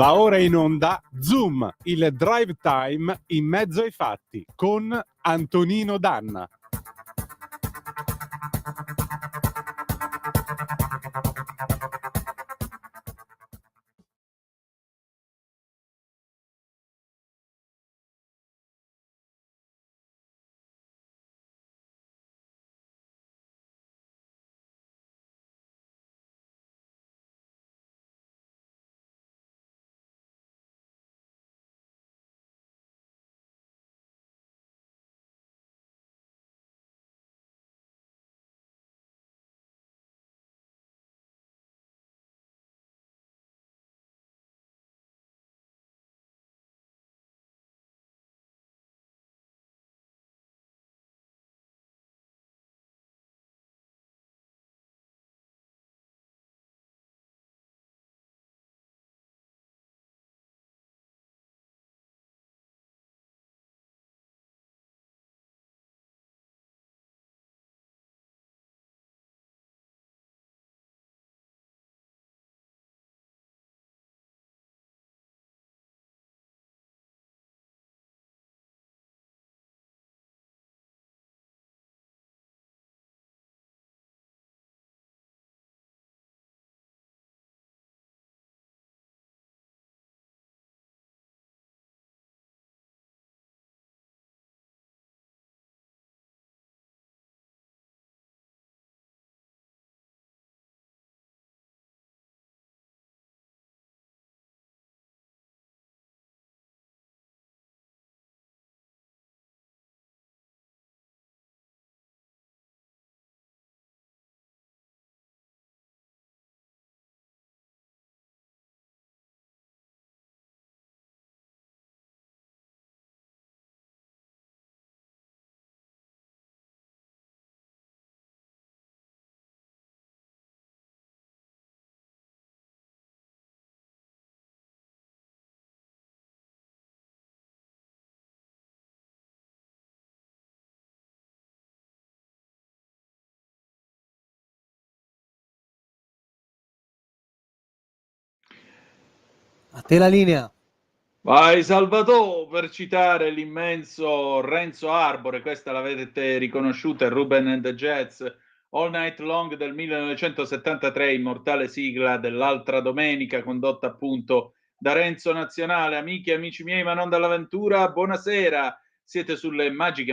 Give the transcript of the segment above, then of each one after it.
Va ora in onda Zoom, il drive time in mezzo ai fatti con Antonino Danna. A te la linea. Vai Salvatore, per citare l'immenso Renzo Arbore, questa l'avete riconosciuta, Ruben and the Jets, All Night Long del 1973, immortale sigla dell'altra domenica, condotta appunto da Renzo Nazionale. Amiche e amici miei, ma non dall'avventura, buonasera, siete sulle magiche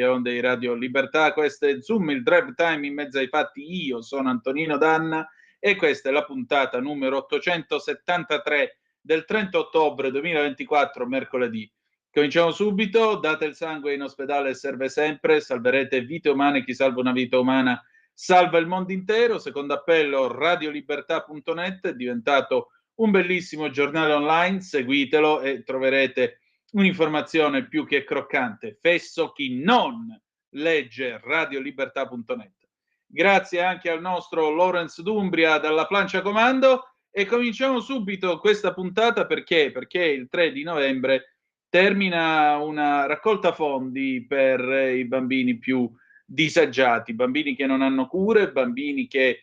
onde di Radio Libertà, questo è Zoom, il drive time in mezzo ai fatti, io sono Antonino Danna e questa è la puntata numero 873 del 30 ottobre 2024, mercoledì. Cominciamo subito, date il sangue in ospedale serve sempre, salverete vite umane, chi salva una vita umana salva il mondo intero. Secondo appello, radiolibertà.net è diventato un bellissimo giornale online, seguitelo e troverete un'informazione più che croccante. Fesso chi non legge radiolibertà.net. Grazie anche al nostro Lorenz Dumbria dalla plancia comando. E cominciamo subito questa puntata perché il 3 di novembre termina una raccolta fondi per i bambini più disagiati, bambini che non hanno cure, bambini che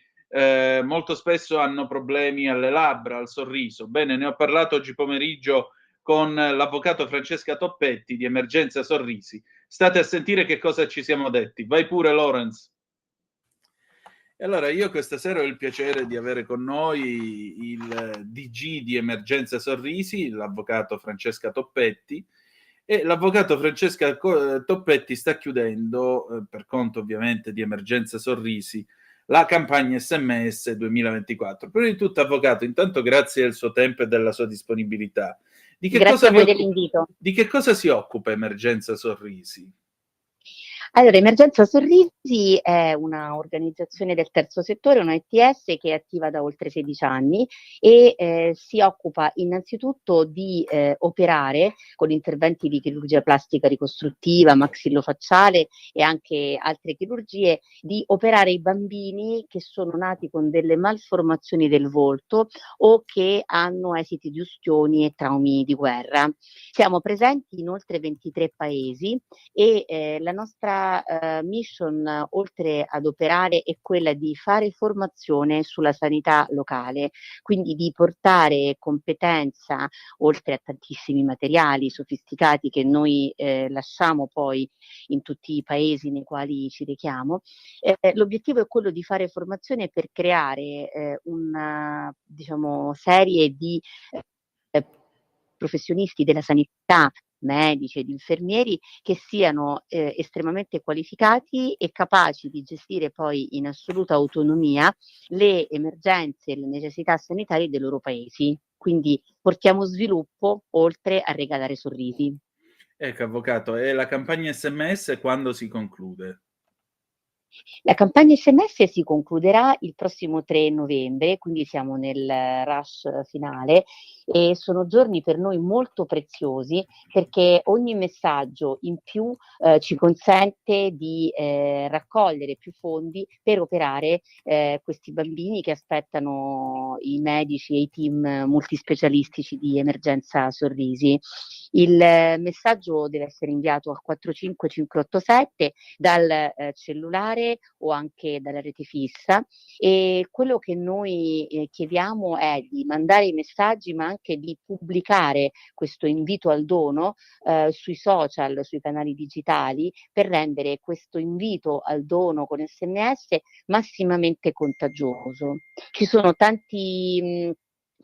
molto spesso hanno problemi alle labbra, al sorriso. Bene, ne ho parlato oggi pomeriggio con l'avvocato Francesca Toppetti di Emergenza Sorrisi. State a sentire che cosa ci siamo detti. Vai pure, Lorenz. E allora io questa sera ho il piacere di avere con noi il DG di Emergenza Sorrisi, l'avvocato Francesca Toppetti, e l'avvocato Francesca Toppetti sta chiudendo, per conto ovviamente di Emergenza Sorrisi, la campagna SMS 2024. Prima di tutto, avvocato, intanto grazie del suo tempo e della sua disponibilità. Grazie a voi dell'invito. Di che cosa si occupa Emergenza Sorrisi? Allora, Emergenza Sorrisi è una organizzazione del terzo settore, una ETS che è attiva da oltre 16 anni e si occupa innanzitutto di operare con interventi di chirurgia plastica ricostruttiva, maxillofacciale e anche altre chirurgie, di operare i bambini che sono nati con delle malformazioni del volto o che hanno esiti di ustioni e traumi di guerra. Siamo presenti in oltre 23 paesi e la nostra nostra mission, oltre ad operare, è quella di fare formazione sulla sanità locale, quindi di portare competenza, oltre a tantissimi materiali sofisticati che noi lasciamo poi in tutti i paesi nei quali ci rechiamo. L'obiettivo è quello di fare formazione per creare una, diciamo, serie di professionisti della sanità, medici ed infermieri, che siano estremamente qualificati e capaci di gestire poi in assoluta autonomia le emergenze e le necessità sanitarie dei loro paesi. Quindi portiamo sviluppo oltre a regalare sorrisi. Ecco, avvocato, e la campagna SMS quando si conclude? La campagna SMS si concluderà il prossimo 3 novembre, quindi siamo nel rush finale, e sono giorni per noi molto preziosi, perché ogni messaggio in più ci consente di raccogliere più fondi per operare questi bambini che aspettano i medici e i team multispecialistici di Emergenza Sorrisi. Il messaggio deve essere inviato al 45587 dal cellulare o anche dalla rete fissa, e quello che noi chiediamo è di mandare i messaggi, ma anche di pubblicare questo invito al dono sui social, sui canali digitali, per rendere questo invito al dono con SMS massimamente contagioso. Ci sono tanti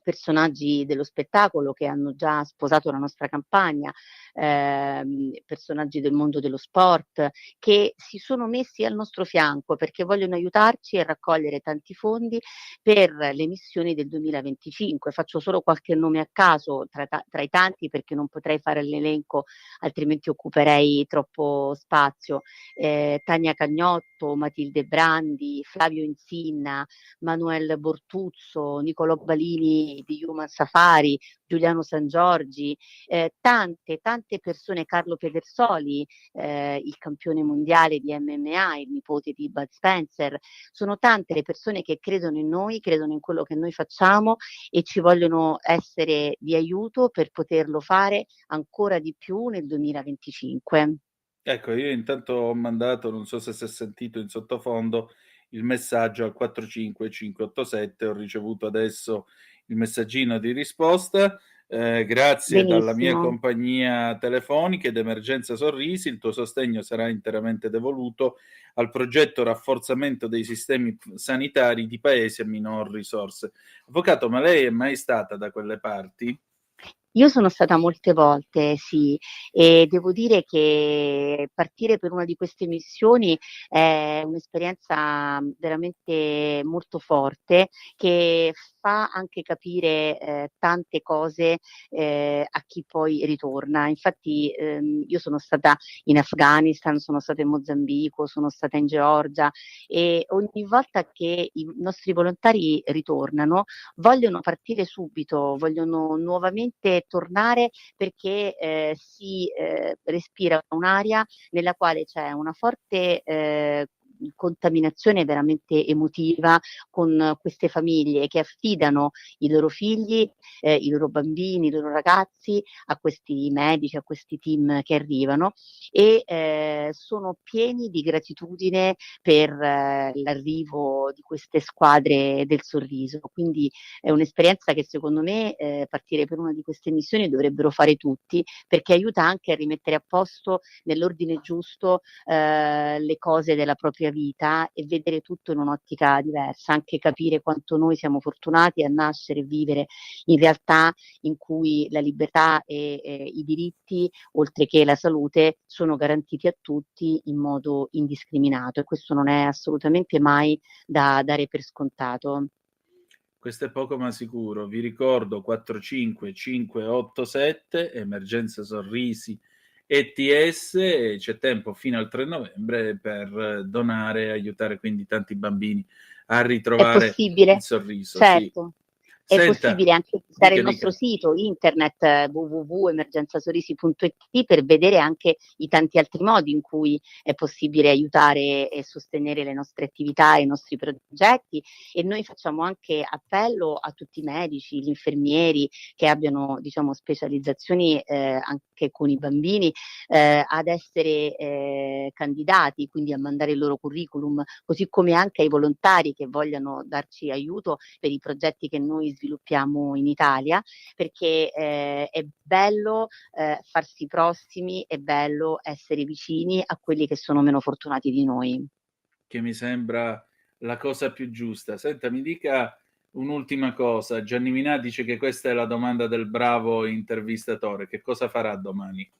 personaggi dello spettacolo che hanno già sposato la nostra campagna, personaggi del mondo dello sport, che si sono messi al nostro fianco perché vogliono aiutarci a raccogliere tanti fondi per le missioni del 2025. Faccio solo qualche nome a caso tra i tanti, perché non potrei fare l'elenco, altrimenti occuperei troppo spazio. Tania Cagnotto, Matilde Brandi, Flavio Insinna, Manuel Bortuzzo, Nicolò Balini di Human Safari, Giuliano Sangiorgi, tante persone, Carlo Pedersoli, il campione mondiale di MMA, il nipote di Bud Spencer. Sono tante le persone che credono in noi, credono in quello che noi facciamo e ci vogliono essere di aiuto per poterlo fare ancora di più nel 2025. Ecco, io intanto ho mandato, non so se si è sentito in sottofondo, il messaggio al 45587, ho ricevuto adesso il messaggino di risposta. Grazie dalla mia Benissimo. compagnia telefonica ed Emergenza Sorrisi, il tuo sostegno sarà interamente devoluto al progetto rafforzamento dei sistemi sanitari di paesi a minor risorse. Avvocato, ma lei è mai stata da quelle parti? Io sono stata molte volte, sì, e devo dire che partire per una di queste missioni è un'esperienza veramente molto forte, che fa anche capire tante cose a chi poi ritorna. Infatti io sono stata in Afghanistan, sono stata in Mozambico, sono stata in Georgia, e ogni volta che i nostri volontari ritornano vogliono partire subito, vogliono nuovamente tornare, perché si respira un'aria nella quale c'è una forte contaminazione veramente emotiva con queste famiglie che affidano i loro figli, i loro bambini, i loro ragazzi a questi medici, a questi team che arrivano, e sono pieni di gratitudine per l'arrivo di queste squadre del sorriso. Quindi è un'esperienza che secondo me partire per una di queste missioni dovrebbero fare tutti, perché aiuta anche a rimettere a posto nell'ordine giusto le cose della propria vita e vedere tutto in un'ottica diversa, anche capire quanto noi siamo fortunati a nascere e vivere in realtà in cui la libertà e i diritti, oltre che la salute, sono garantiti a tutti in modo indiscriminato, e questo non è assolutamente mai da dare per scontato. Questo è poco ma sicuro. Vi ricordo 45587, Emergenza Sorrisi ETS, c'è tempo fino al 3 novembre per donare e aiutare quindi tanti bambini a È ritrovare il possibile, sorriso. Sì. certo. È Senta, possibile anche visitare il dica, nostro dica. sito internet www.emergenzasorrisi.it, per vedere anche i tanti altri modi in cui è possibile aiutare e sostenere le nostre attività e i nostri progetti. E noi facciamo anche appello a tutti i medici, gli infermieri che abbiano, diciamo, specializzazioni anche con i bambini, ad essere candidati, quindi a mandare il loro curriculum, così come anche ai volontari che vogliano darci aiuto per i progetti che noi sviluppiamo in Italia, perché è bello farsi prossimi, è bello essere vicini a quelli che sono meno fortunati di noi. Che mi sembra la cosa più giusta. Senta, mi dica un'ultima cosa. Gianni Minà dice che questa è la domanda del bravo intervistatore. Che cosa farà domani?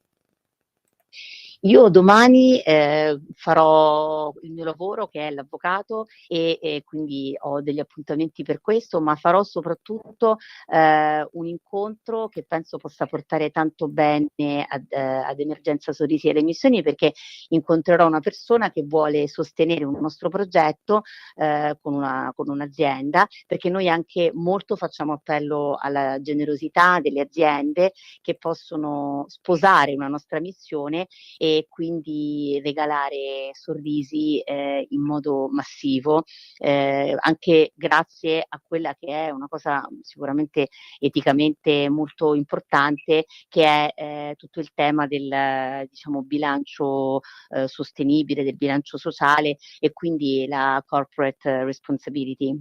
Io domani farò il mio lavoro, che è l'avvocato, e quindi ho degli appuntamenti per questo, ma farò soprattutto un incontro che penso possa portare tanto bene ad Emergenza Sorrisi e alle missioni, perché incontrerò una persona che vuole sostenere un nostro progetto con un'azienda, perché noi anche molto facciamo appello alla generosità delle aziende che possono sposare una nostra missione e quindi regalare sorrisi in modo massivo, anche grazie a quella che è una cosa sicuramente eticamente molto importante, che è tutto il tema del diciamo bilancio sostenibile, del bilancio sociale e quindi la corporate responsibility.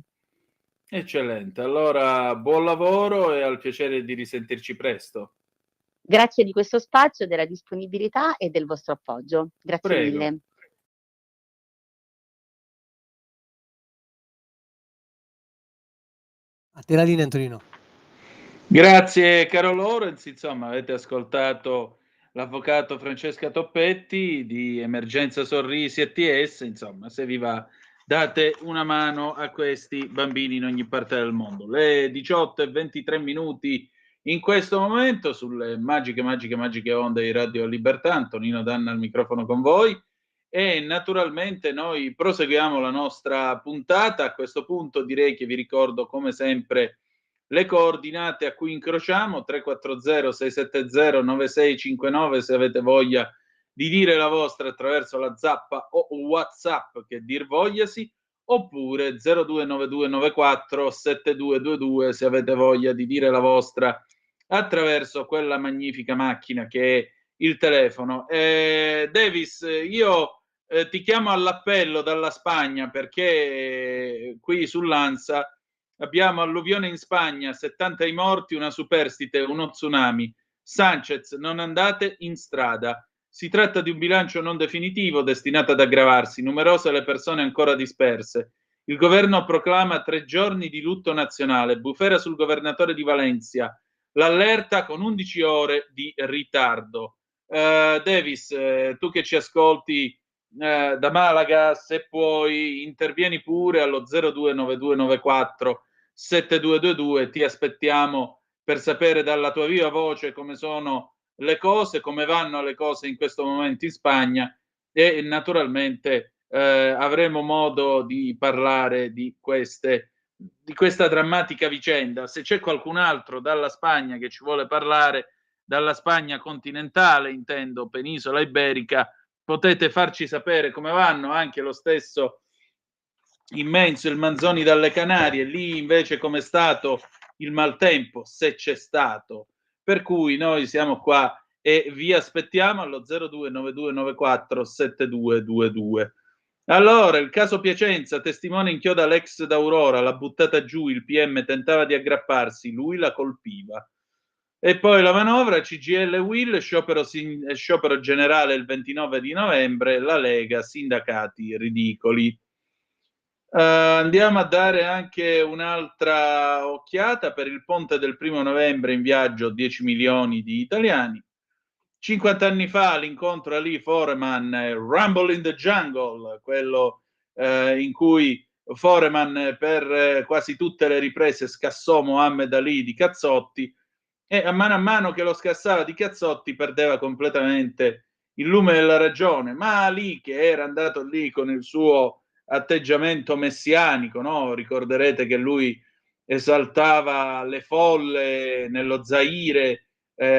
Eccellente. Allora, buon lavoro e al piacere di risentirci presto. Grazie di questo spazio, della disponibilità e del vostro appoggio. Grazie Prego. mille. A te la linea, Antonino. Grazie caro Lorenz, insomma avete ascoltato l'avvocato Francesca Toppetti di Emergenza Sorrisi ETS, insomma se vi va date una mano a questi bambini in ogni parte del mondo. Le 18:23 in questo momento sulle magiche onde di Radio Libertà. Antonino Danna al microfono con voi e naturalmente noi proseguiamo la nostra puntata. A questo punto direi che vi ricordo come sempre le coordinate a cui incrociamo: 340 670 9659 se avete voglia di dire la vostra attraverso la zappa o WhatsApp che dir vogliasi, oppure 029294 7222 se avete voglia di dire la vostra attraverso quella magnifica macchina che è il telefono. Davis, io ti chiamo all'appello dalla Spagna perché qui sull'Ansa abbiamo alluvione in Spagna, 70 i morti, una superstite, uno tsunami. Sanchez, non andate in strada. Si tratta di un bilancio non definitivo destinato ad aggravarsi, numerose le persone ancora disperse. Il governo proclama 3 giorni di lutto nazionale, bufera sul governatore di Valencia, l'allerta con 11 ore di ritardo. Davis, tu che ci ascolti da Malaga, se puoi intervieni pure allo 029294 7222, ti aspettiamo per sapere dalla tua viva voce come sono le cose, come vanno le cose in questo momento in Spagna e naturalmente avremo modo di parlare di questa drammatica vicenda. Se c'è qualcun altro dalla Spagna che ci vuole parlare, dalla Spagna continentale, intendo penisola iberica, potete farci sapere come vanno. Anche lo stesso immenso il Manzoni dalle Canarie, lì invece com'è stato il maltempo, se c'è stato. Per cui noi siamo qua e vi aspettiamo allo 029294 7222. Allora, il caso Piacenza, testimone inchioda l'ex d'Aurora, l'ha buttata giù, il PM tentava di aggrapparsi, lui la colpiva. E poi la manovra, CGIL e UIL, sciopero generale il 29 di novembre, la Lega, sindacati ridicoli. Andiamo a dare anche un'altra occhiata per il ponte del 1° novembre, in viaggio 10 milioni di italiani. 50 anni fa l'incontro Ali Foreman, Rumble in the Jungle, quello in cui Foreman per quasi tutte le riprese scassò Muhammad Ali di cazzotti, e a mano che lo scassava di cazzotti perdeva completamente il lume della ragione. Ma Ali, che era andato lì con il suo atteggiamento messianico, no? Ricorderete che lui esaltava le folle nello Zaire,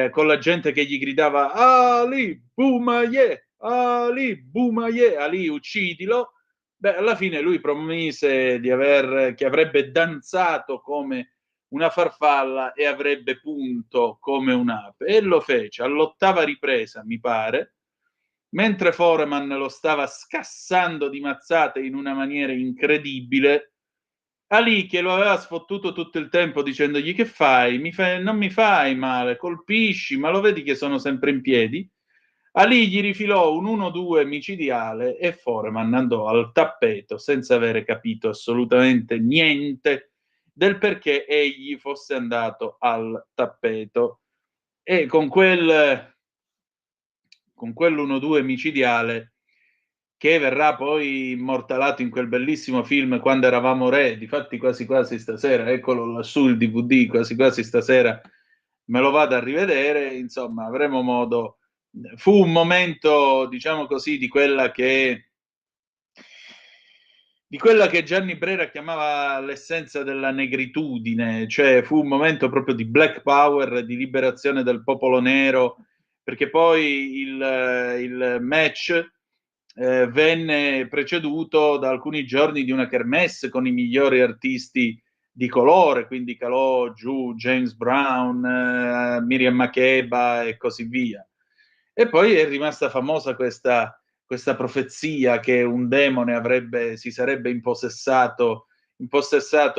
con la gente che gli gridava Ali Boumaye, Ali Boumaye, Ali uccidilo. Beh, alla fine lui promise che avrebbe danzato come una farfalla e avrebbe punto come un'ape, e lo fece all'8ª ripresa, mi pare, mentre Foreman lo stava scassando di mazzate in una maniera incredibile, Ali, che lo aveva sfottuto tutto il tempo dicendogli: che fai? Non mi fai male, colpisci, ma lo vedi che sono sempre in piedi? Ali gli rifilò un 1-2 micidiale e Foreman andò al tappeto senza avere capito assolutamente niente del perché egli fosse andato al tappeto. E con quell'1-2 micidiale, che verrà poi immortalato in quel bellissimo film Quando eravamo re, difatti quasi quasi stasera, eccolo lassù il DVD, quasi quasi stasera me lo vado a rivedere, insomma avremo modo. Fu un momento, diciamo così, di quella che Gianni Brera chiamava l'essenza della negritudine, cioè fu un momento proprio di black power, di liberazione del popolo nero, perché poi il match venne preceduto da alcuni giorni di una kermesse con i migliori artisti di colore, quindi calò giù James Brown, Miriam Makeba e così via. E poi è rimasta famosa questa profezia che un demone si sarebbe impossessato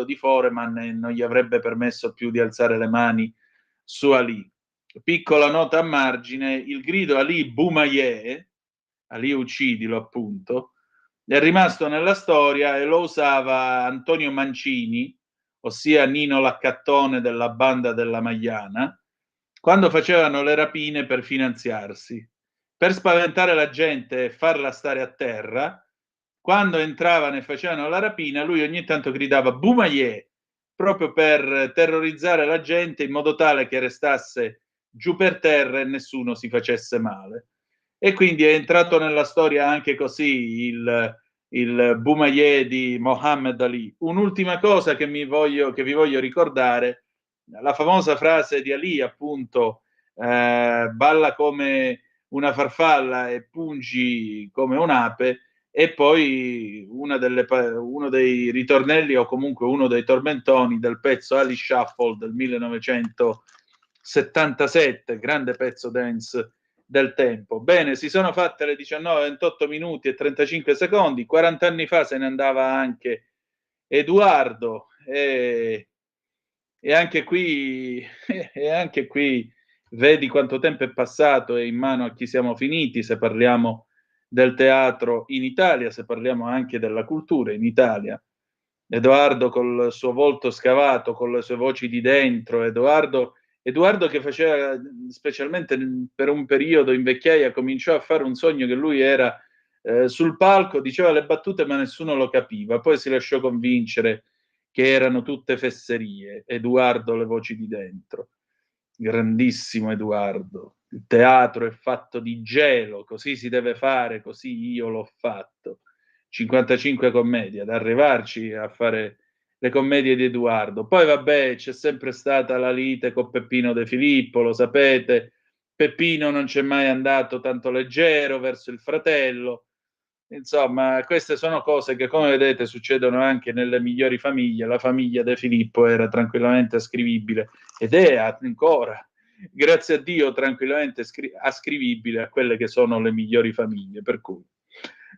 di Foreman e non gli avrebbe permesso più di alzare le mani su Ali. Piccola nota a margine: il grido Ali Boumaye, Ali uccidilo appunto, è rimasto nella storia e lo usava Antonio Mancini, ossia Nino Laccattone della banda della Magliana, quando facevano le rapine per finanziarsi. Per spaventare la gente e farla stare a terra, quando entravano e facevano la rapina, lui ogni tanto gridava Boumaye, proprio per terrorizzare la gente in modo tale che restasse giù per terra e nessuno si facesse male. E quindi è entrato nella storia anche così il Boumaye di Mohammed Ali. Un'ultima cosa che vi voglio ricordare: la famosa frase di Ali, appunto, balla come una farfalla e pungi come un'ape, e poi uno dei ritornelli, o comunque uno dei tormentoni del pezzo Ali Shuffle del 1977, grande pezzo dance del tempo. Bene, si sono fatte le 19:28 minuti e 35 secondi. 40 anni fa se ne andava anche Edoardo, e anche qui, e anche qui vedi quanto tempo è passato e in mano a chi siamo finiti, se parliamo del teatro in Italia, se parliamo anche della cultura in Italia. Edoardo col suo volto scavato, con le sue voci di dentro, Edoardo che faceva, specialmente per un periodo in vecchiaia, cominciò a fare un sogno che lui era sul palco, diceva le battute ma nessuno lo capiva, poi si lasciò convincere che erano tutte fesserie. Edoardo le voci di dentro, grandissimo Edoardo. Il teatro è fatto di gelo, così si deve fare, così io l'ho fatto. 55 commedie, ad arrivarci a fare le commedie di Edoardo. Poi vabbè, c'è sempre stata la lite con Peppino De Filippo, lo sapete. Peppino non c'è mai andato tanto leggero verso il fratello. Insomma, queste sono cose che, come vedete, succedono anche nelle migliori famiglie. La famiglia De Filippo era tranquillamente ascrivibile, ed è ancora, grazie a Dio, tranquillamente ascrivibile a quelle che sono le migliori famiglie. Per cui,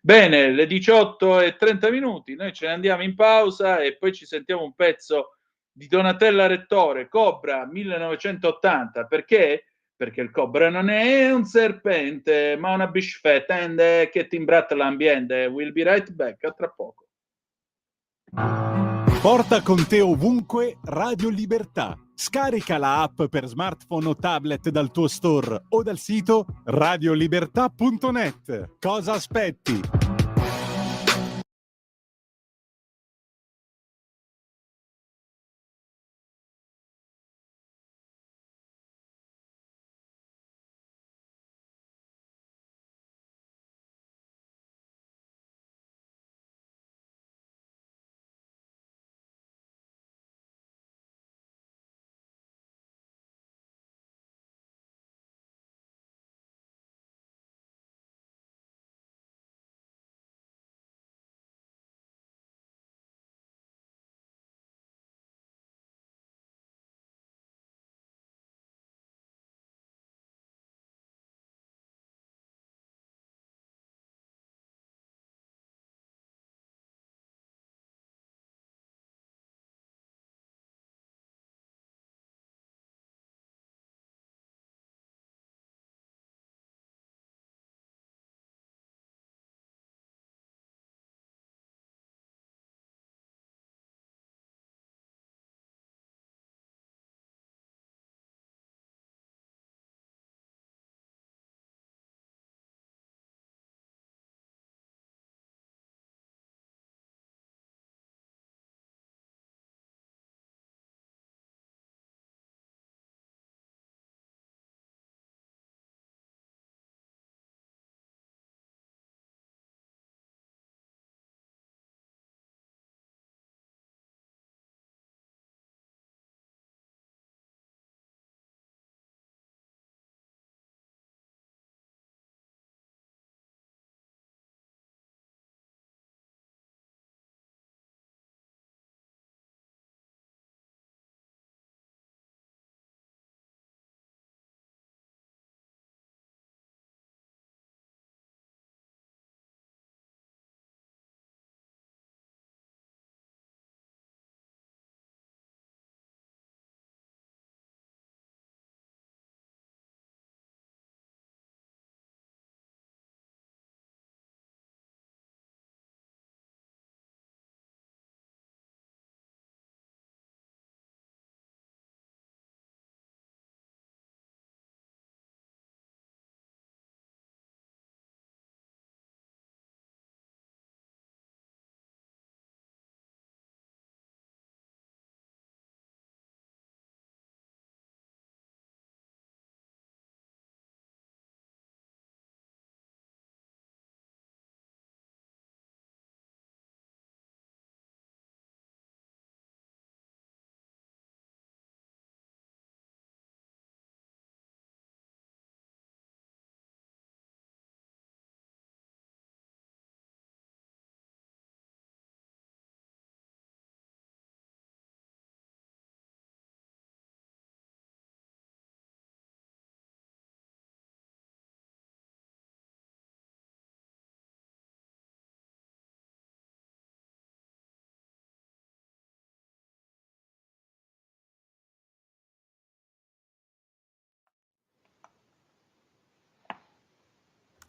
bene, le 18:30 minuti, noi ce ne andiamo in pausa e poi ci sentiamo un pezzo di Donatella Rettore, Cobra 1980. Perché? Perché il cobra non è un serpente, ma una bisfetta che ti imbratta l'ambiente. We'll be right back, a tra poco. Porta con te ovunque Radio Libertà. Scarica la app per smartphone o tablet dal tuo store o dal sito radiolibertà.net. Cosa aspetti?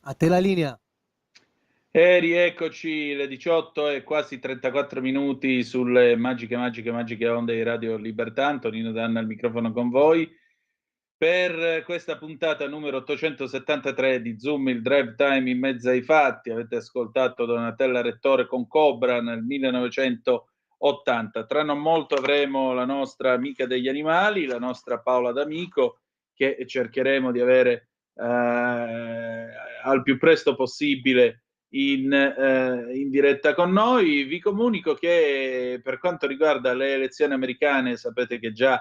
A te la linea. E rieccoci le 18 e quasi 34 minuti sulle magiche onde di Radio Libertà. Antonino Danna al microfono con voi per questa puntata numero 873 di Zoom, il drive time in mezzo ai fatti. Avete ascoltato Donatella Rettore con Cobra nel 1980. Tra non molto avremo la nostra amica degli animali, la nostra Paola D'Amico, che cercheremo di avere al più presto possibile in diretta con noi. Vi comunico che per quanto riguarda le elezioni americane, sapete che già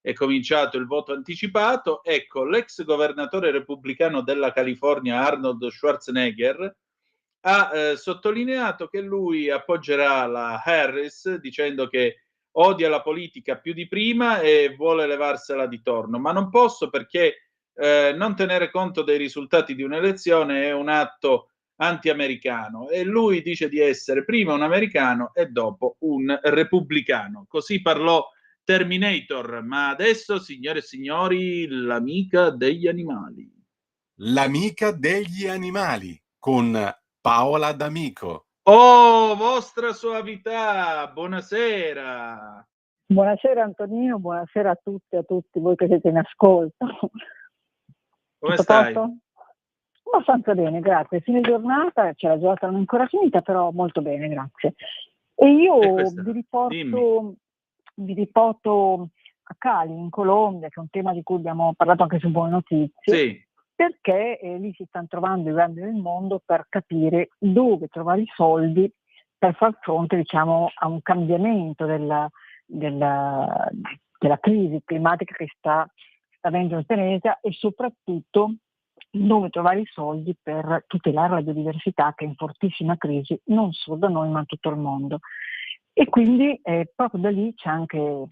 è cominciato il voto anticipato. Ecco, l'ex governatore repubblicano della California Arnold Schwarzenegger ha sottolineato che lui appoggerà la Harris dicendo che odia la politica più di prima e vuole levarsela di torno, ma non posso perché non tenere conto dei risultati di un'elezione è un atto anti-americano, e lui dice di essere prima un americano e dopo un repubblicano. Così parlò Terminator. Ma adesso, signore e signori, l'amica degli animali. L'amica degli animali con Paola D'Amico. Oh, vostra soavità, buonasera. Buonasera Antonino, buonasera a tutti voi che siete in ascolto. Come Tutto stai? posto? Abbastanza bene, grazie. Fine giornata, la giornata non è ancora finita, però molto bene, grazie. E io vi riporto a Cali, in Colombia, che è un tema di cui abbiamo parlato anche su Buone Notizie, sì, perché lì si stanno trovando i grandi del mondo per capire dove trovare i soldi per far fronte, diciamo, a un cambiamento della crisi climatica che sta avendo in pianeta, e soprattutto dove trovare i soldi per tutelare la biodiversità, che è in fortissima crisi non solo da noi ma in tutto il mondo. E quindi proprio da lì ci sono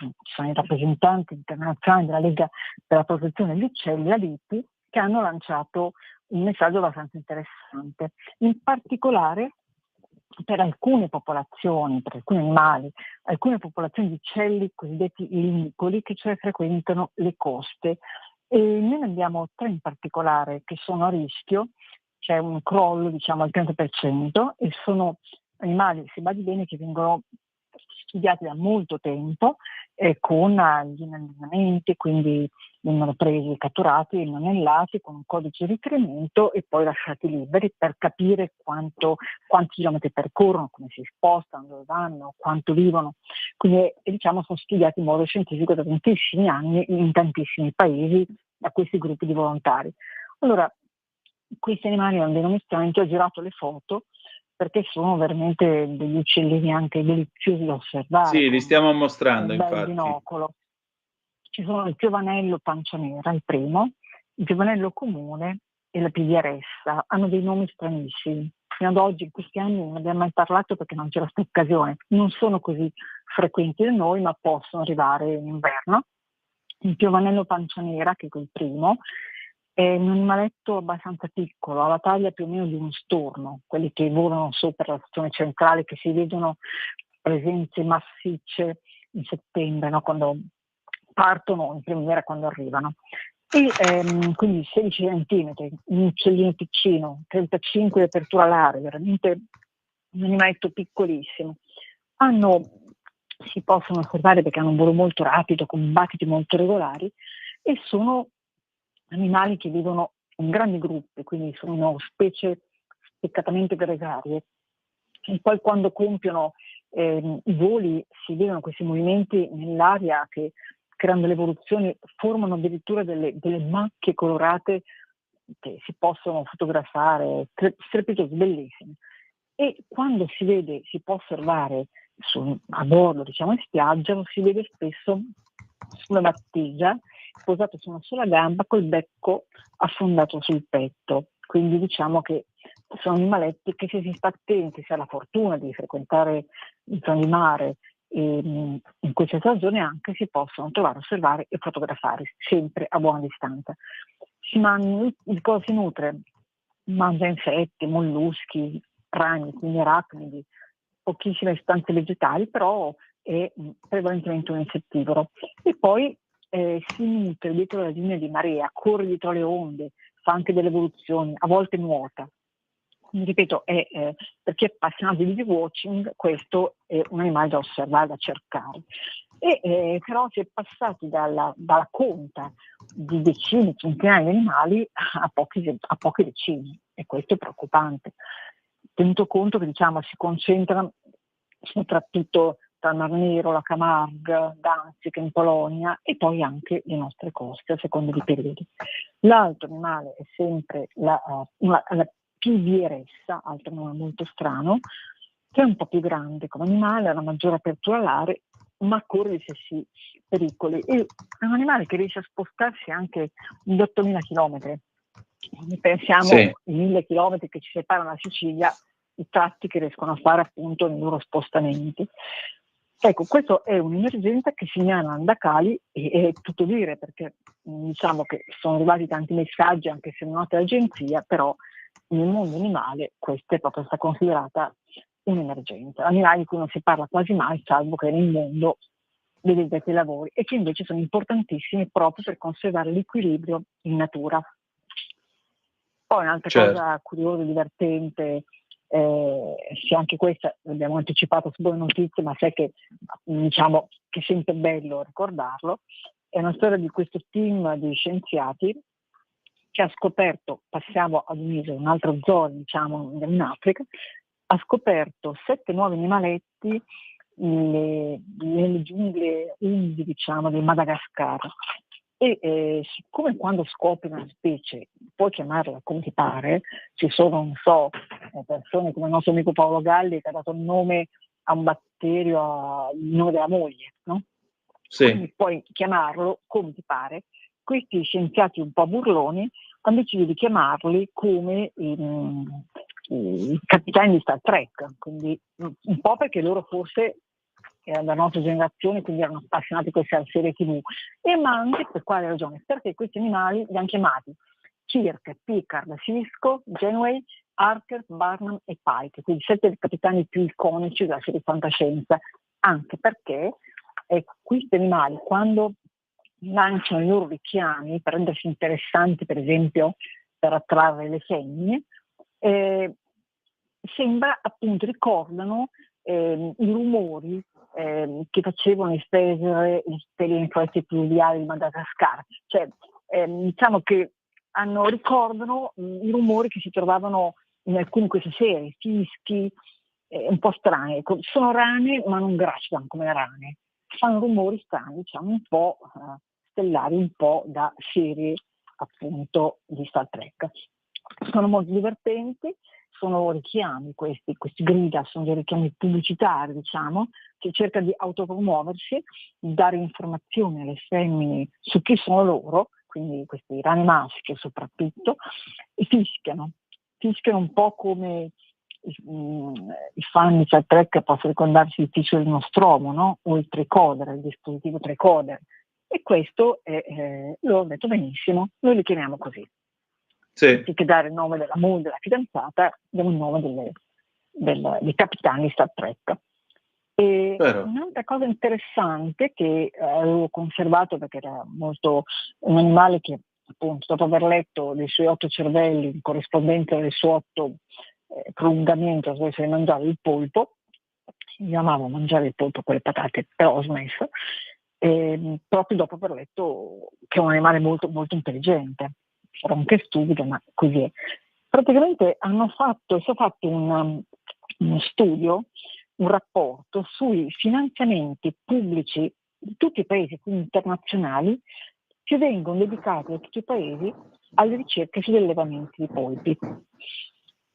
i rappresentanti internazionali della Lega per la protezione degli uccelli, la LIPI, che hanno lanciato un messaggio abbastanza interessante, in particolare per alcune popolazioni, per alcuni animali, alcune popolazioni di uccelli cosiddetti linicoli, che cioè frequentano le coste. E noi ne abbiamo 3 in particolare che sono a rischio, c'è un crollo diciamo al 30%, e sono animali, si badi bene, che vengono studiati da molto tempo con gli inanellamenti, quindi vengono presi, catturati, inanellati con un codice di riferimento e poi lasciati liberi per capire quanti chilometri percorrono, come si spostano, dove vanno, quanto vivono. Quindi diciamo sono studiati in modo scientifico da tantissimi anni in tantissimi paesi da questi gruppi di volontari. Allora, questi animali hanno dei nomi strani, ho girato le foto perché sono veramente degli uccellini anche deliziosi da osservare. Sì, li stiamo mostrando, un bel infatti. binocolo. Ci sono il piovanello pancia nera, il primo, il piovanello comune e la pigliaressa. Hanno dei nomi stranissimi. Fino ad oggi, in questi anni, non abbiamo mai parlato perché non c'era questa occasione. Non sono così frequenti da noi, ma possono arrivare in inverno. Il piovanello pancia nera, che è quel primo, è un animaletto abbastanza piccolo, ha la taglia più o meno di un storno, quelli che volano sopra la stazione centrale, che si vedono presenze massicce in settembre, no? Quando partono, in primavera quando arrivano. E quindi 16 centimetri, un uccellino piccino, 35 di apertura alare, veramente un animaletto piccolissimo. Si possono osservare perché hanno un volo molto rapido, con battiti molto regolari, e sono animali che vivono in grandi gruppi, quindi sono specie speccatamente gregarie. E poi quando compiono i voli si vedono questi movimenti nell'aria che creando le evoluzioni, formano addirittura delle macchie colorate che si possono fotografare, strepitose, bellissime. E quando si può osservare a bordo, diciamo in spiaggia, lo si vede spesso sulla battigia, posato su una sola gamba col becco affondato sul petto. Quindi diciamo che sono animaletti che, se si sta attenti, si ha la fortuna di frequentare il zone di mare e in queste stagioni anche, si possono trovare, osservare e fotografare sempre a buona distanza. Di cosa si nutre? Mangia insetti, molluschi, ragni, quindi arachnidi, pochissime sostanze vegetali, però è prevalentemente un insettivoro. E poi si nutre dietro la linea di marea, corre dietro le onde, fa anche delle evoluzioni, a volte nuota. Quindi ripeto, per chi è appassionato di watching, questo è un animale da osservare, da cercare. Però si è passati dalla conta di decine, centinaia di animali a poche decine, e questo è preoccupante, tenuto conto che si concentrano soprattutto tra il Mar Nero, la Camargue, Danzig in Polonia e poi anche le nostre coste a seconda dei periodi. L'altro animale è sempre la pivieressa, altro nome molto strano, che è un po' più grande come animale, ha una maggiore apertura alare, ma corre gli stessi pericoli. E è un animale che riesce a spostarsi anche di 8.000 chilometri. Quindi pensiamo ai 1.000 chilometri che ci separano dalla Sicilia, i tratti che riescono a fare appunto nei loro spostamenti. Ecco, questo è un'emergenza che segnala Andacali e è tutto dire, perché diciamo che sono arrivati tanti messaggi, anche se non note l'agenzia, però nel mondo animale questa è proprio stata considerata un'emergenza. Animali di cui non si parla quasi mai, salvo che nel mondo degli addetti ai lavori, e che invece sono importantissimi proprio per conservare l'equilibrio in natura. Poi un'altra cosa curiosa e divertente, sì, anche questa l'abbiamo anticipato su Buone Notizie, ma sai che diciamo che è sempre bello ricordarlo, è una storia di questo team di scienziati che ha scoperto, passiamo ad un altro zoo, diciamo, in Africa, ha scoperto 7 nuovi animaletti nelle giungle umidi, diciamo, del Madagascar. E siccome quando scopri una specie puoi chiamarla come ti pare, ci sono, non so, persone come il nostro amico Paolo Galli che ha dato il nome a un batterio, il nome della moglie, no? Sì. Quindi puoi chiamarlo come ti pare. Questi scienziati un po' burloni hanno deciso di chiamarli come i capitani di Star Trek, quindi un po' perché loro forse della nostra generazione, quindi erano appassionati di questa serie TV, ma anche per quale ragione? Perché questi animali li hanno chiamati Kirk, Picard, Sisko, Janeway, Archer, Barnum e Pike, quindi 7 capitani più iconici della serie fantascienza, anche perché questi animali, quando lanciano i loro richiami per rendersi interessanti, per esempio per attrarre le femmine, sembra appunto ricordano i rumori che facevano espellere le foreste pluviali di Madagascar, cioè diciamo che ricordano i rumori che si trovavano in alcune di queste serie, fischi un po' strani, sono rane ma non gracidano come le rane, fanno rumori strani, diciamo un po' stellari, un po' da serie appunto di Star Trek. Sono molto divertenti, sono richiami questi grida, sono dei richiami pubblicitari, diciamo, che cerca di autopromuoversi, dare informazioni alle femmine su chi sono loro, quindi questi rane maschie soprattutto, e fischiano un po' come i fan di Star Trek possono ricordarsi il fischio del Nostromo, no? O il tricoder, il dispositivo tricoder, e questo l'ho detto benissimo, noi li chiamiamo così. Sì. Anziché dare il nome della moglie, della fidanzata, diamo il nome dei capitani di Star Trek. E un'altra cosa interessante che avevo conservato, perché era molto un animale che appunto dopo aver letto dei suoi 8 cervelli in corrispondenza del suo 8 prolungamento, smesso di mangiare il polpo, io amavo mangiare il polpo con le patate, però ho smesso, proprio dopo aver letto che è un animale molto, molto intelligente. Sarà anche stupido, ma così è. Praticamente è stato fatto uno studio, un rapporto sui finanziamenti pubblici di tutti i paesi, quindi internazionali, che vengono dedicati da tutti i paesi alle ricerche sugli allevamenti di polpi.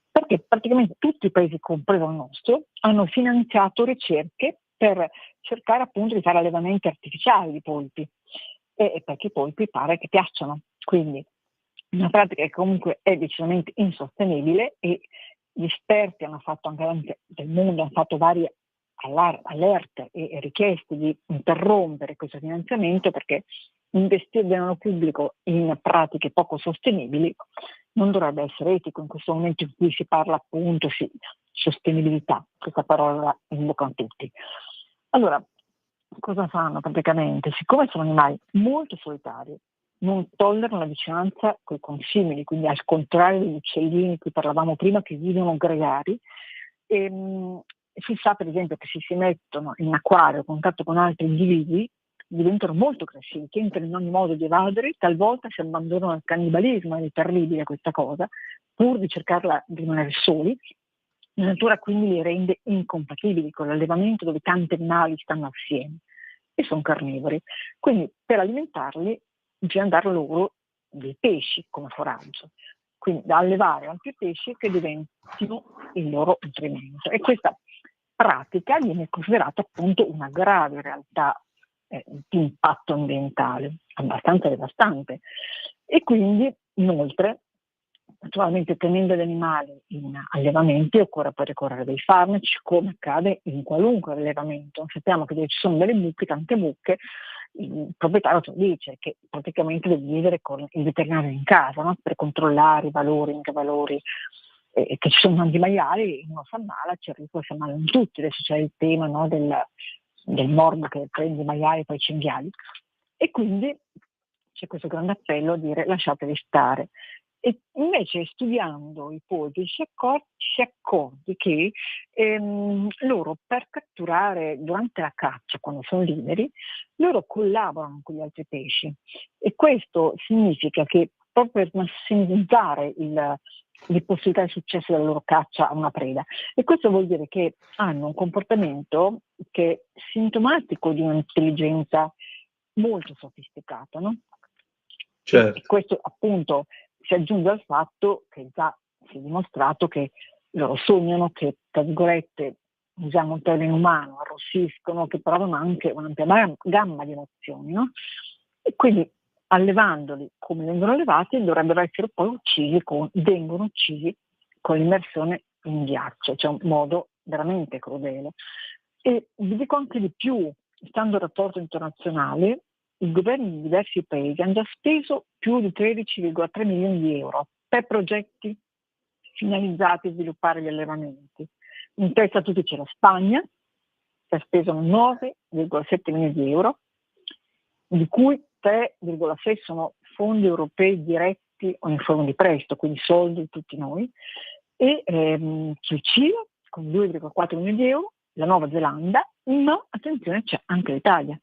Perché praticamente tutti i paesi, compreso il nostro, hanno finanziato ricerche per cercare appunto di fare allevamenti artificiali di polpi, e perché i polpi pare che piacciono. Quindi una pratica che comunque è decisamente insostenibile, e gli esperti hanno fatto anche del mondo, hanno fatto varie allerte e richieste di interrompere questo finanziamento, perché investire denaro pubblico in pratiche poco sostenibili non dovrebbe essere etico in questo momento in cui si parla appunto di sostenibilità, questa parola invocano tutti. Allora, cosa fanno praticamente? Siccome sono animali molto solitari, non tollerano la vicinanza coi consimili, quindi al contrario degli uccellini di cui parlavamo prima, che vivono gregari. Si sa per esempio che se si mettono in acquario a contatto con altri individui diventano molto aggressivi, tentano in ogni modo di evadere, talvolta si abbandonano al cannibalismo, è terribile questa cosa, pur di cercarla di rimanere soli. La natura quindi li rende incompatibili con l'allevamento dove tanti animali stanno assieme e sono carnivori. Quindi per alimentarli bisogna dar loro dei pesci come foraggio, quindi da allevare anche pesci che diventino il loro nutrimento. E questa pratica viene considerata appunto una grave realtà di impatto ambientale, abbastanza devastante. E quindi, inoltre, naturalmente tenendo gli animali in allevamenti occorre poi ricorrere dei farmaci, come accade in qualunque allevamento. Sappiamo che dove ci sono delle mucche, tante mucche, il proprietario ci dice che praticamente deve vivere con il veterinario in casa, no? Per controllare i valori, che ci sono tanti maiali, uno si ammala, c'è il rischio che si ammalano tutti. Adesso c'è il tema, no, del morbo che prende i maiali e poi i cinghiali. E quindi c'è questo grande appello a dire lasciatevi stare. E invece studiando i polpi si accorge che loro per catturare durante la caccia, quando sono liberi, loro collaborano con gli altri pesci, e questo significa che proprio per massimizzare le possibilità di successo della loro caccia a una preda, e questo vuol dire che hanno un comportamento che è sintomatico di un'intelligenza molto sofisticata, no? Certo. E questo appunto si aggiunge al fatto che già si è dimostrato che loro sognano, che tra virgolette, usiamo un termine umano, arrossiscono, che provano anche un'ampia gamma di emozioni, no? E quindi allevandoli come vengono allevati dovrebbero essere poi vengono uccisi con l'immersione in ghiaccio, cioè un modo veramente crudele. E vi dico anche di più, stando al rapporto internazionale, i governi di diversi paesi hanno già speso più di 13,3 milioni di euro per progetti finalizzati a sviluppare gli allevamenti. In testa a tutti c'è la Spagna, che ha speso 9,7 milioni di euro, di cui 3,6 sono fondi europei diretti o in forma di prestito, quindi soldi di tutti noi, e c'è il Cile con 2,4 milioni di euro, la Nuova Zelanda, ma attenzione c'è anche l'Italia,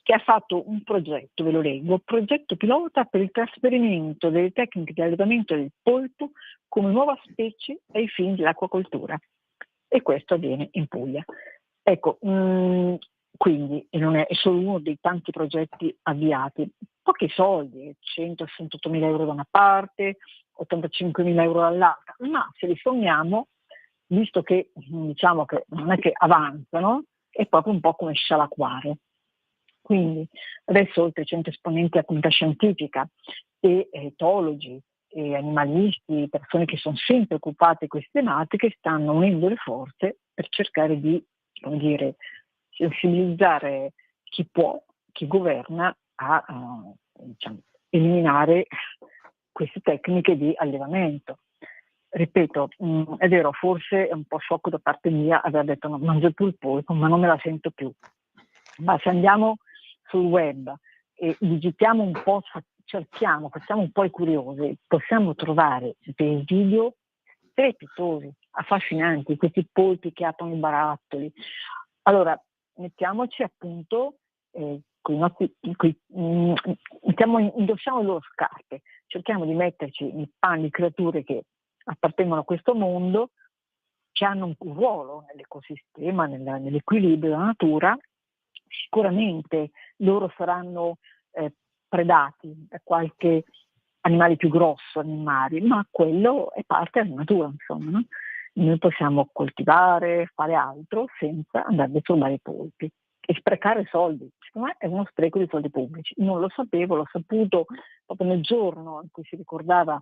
che ha fatto un progetto, ve lo leggo, progetto pilota per il trasferimento delle tecniche di allevamento del polpo come nuova specie ai fini dell'acquacoltura. E questo avviene in Puglia. Ecco, quindi non è solo uno dei tanti progetti avviati. Pochi soldi, 168 mila euro da una parte, 85 mila euro dall'altra, ma se li sommiamo, visto che diciamo che non è che avanzano, è proprio un po' come scialacquare. Quindi adesso oltre 100 esponenti della comunità scientifica e etologi e animalisti, persone che sono sempre occupate di queste tematiche, stanno unendo le forze per cercare di, come dire, sensibilizzare chi può, chi governa a eliminare queste tecniche di allevamento. Ripeto, è vero, forse è un po' sciocco da parte mia aver detto no, mangio più il polpo, ma non me la sento più. Ma se andiamo sul web e digitiamo un po', cerchiamo, facciamo un po' i curiosi, possiamo trovare dei video strepitosi, affascinanti, questi polpi che aprono i barattoli. Allora, appunto, indossiamo le loro scarpe, cerchiamo di metterci nei panni di creature che appartengono a questo mondo, che hanno un ruolo nell'ecosistema, nell'equilibrio della natura. Sicuramente loro saranno predati da qualche animale più grosso nei mari, ma quello è parte della natura, insomma, no? Noi possiamo coltivare, fare altro senza andare a disturbare i polpi e sprecare soldi. Secondo me è uno spreco di soldi pubblici. Non lo sapevo, l'ho saputo proprio nel giorno in cui si ricordava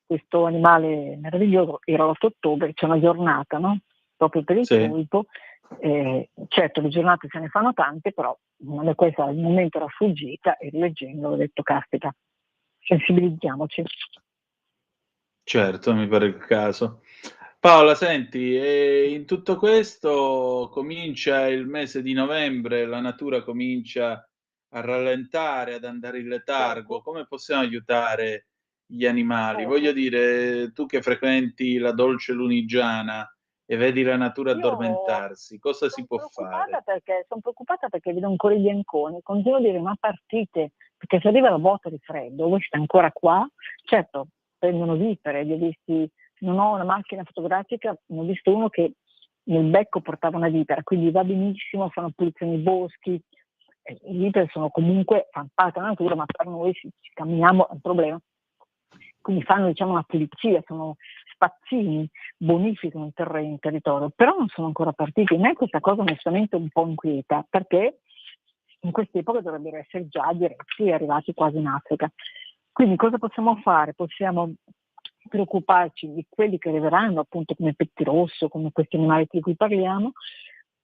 questo animale meraviglioso, era l'8 ottobre, c'è una giornata, no? Proprio per il polpo. Certo, le giornate se ne fanno tante, però non è questo al momento, era sfuggita, e rileggendo ho detto caspita, sensibilizziamoci. Certo, mi pare il caso. Paola, senti, in tutto questo comincia il mese di novembre, la natura comincia a rallentare, ad andare in letargo? Certo. Come possiamo aiutare gli animali? Voglio dire, tu che frequenti la dolce Lunigiana e vedi la natura Io addormentarsi, cosa si son può preoccupata fare? perché vedo ancora i bianconi. Continuo a dire: "Ma partite, perché se arriva la botta di freddo, voi siete ancora qua?" Certo, prendono vipere, li ho visti, non ho una macchina fotografica, ne ho visto uno che nel becco portava una vipera, quindi va benissimo, fanno pulizia nei boschi. Le vipere sono comunque fan parte della natura, ma per noi se camminiamo è un problema. Quindi fanno, diciamo, una pulizia, sono spazzini, bonificano il terreno, il territorio, però non sono ancora partiti. A me questa cosa onestamente un po' inquieta, perché in quest'epoca dovrebbero essere già diretti e arrivati quasi in Africa. Quindi cosa possiamo fare? Possiamo preoccuparci di quelli che arriveranno, appunto come il pettirosso, come questi animali di cui parliamo.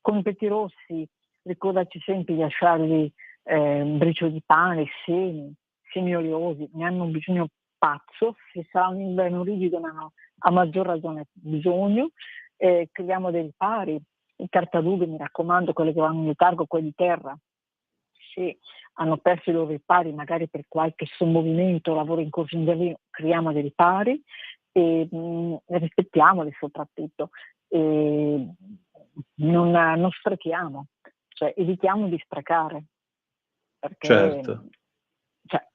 Con i pettirossi ricordarci sempre di lasciargli bricioli di pane, semi oleosi, ne hanno un bisogno pazzo, se sarà un inverno rigido ne hanno a maggior ragione bisogno. Creiamo dei ripari, i tartarughe, mi raccomando, quelle che vanno in letargo, quelle di terra, se hanno perso i loro ripari, magari per qualche sommovimento, lavoro in corso in giardino, creiamo dei ripari e rispettiamoli soprattutto. E non sprechiamo, cioè evitiamo di sprecare, perché Certo, cioè,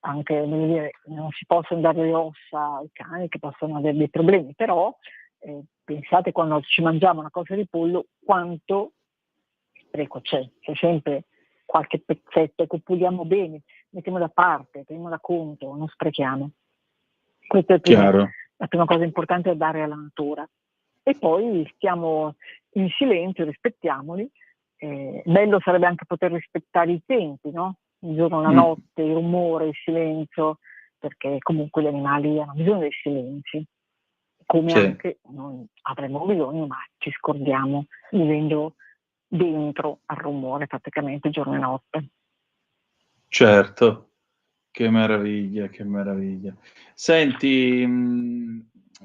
anche, voglio dire, non si possono dare le ossa ai cani che possono avere dei problemi, però pensate quando ci mangiamo una cosa di pollo quanto spreco c'è sempre qualche pezzetto che puliamo bene, mettiamo da parte, teniamo da conto, non sprechiamo. Questa è chiaro, la prima cosa importante da dare alla natura. E poi stiamo in silenzio, rispettiamoli. Bello sarebbe anche poter rispettare i tempi, no? Il giorno, la mm, notte, il rumore, il silenzio, perché comunque gli animali hanno bisogno dei silenzi, come sì, anche noi avremmo bisogno, ma ci scordiamo vivendo dentro al rumore praticamente giorno e notte. certo. Che meraviglia, che meraviglia. Senti,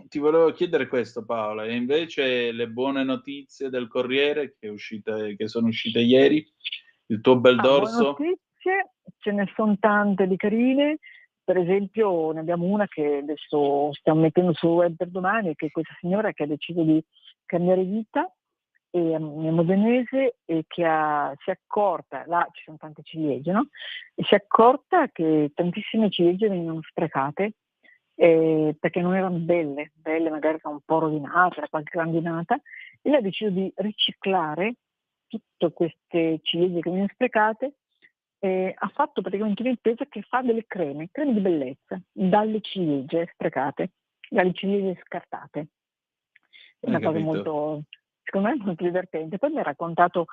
ti volevo chiedere questo Paola, e invece le buone notizie del Corriere che sono uscite ieri, il tuo bel Buone dorso? notizie, ce ne son tante di carine. Per esempio ne abbiamo una che adesso stiamo mettendo sul web per domani, che è questa signora che ha deciso di cambiare vita, è modenese e che si è accorta, là ci sono tante ciliegie, no, e si è accorta che tantissime ciliegie venivano sprecate, perché non erano belle, magari erano un po' rovinate da qualche grandinata, e lei ha deciso di riciclare tutte queste ciliegie che venivano sprecate. Ha fatto praticamente un'impresa che fa delle creme di bellezza dalle ciliegie sprecate, dalle ciliegie scartate. È Hai una cosa capito? molto, secondo me, molto divertente. Poi mi ha raccontato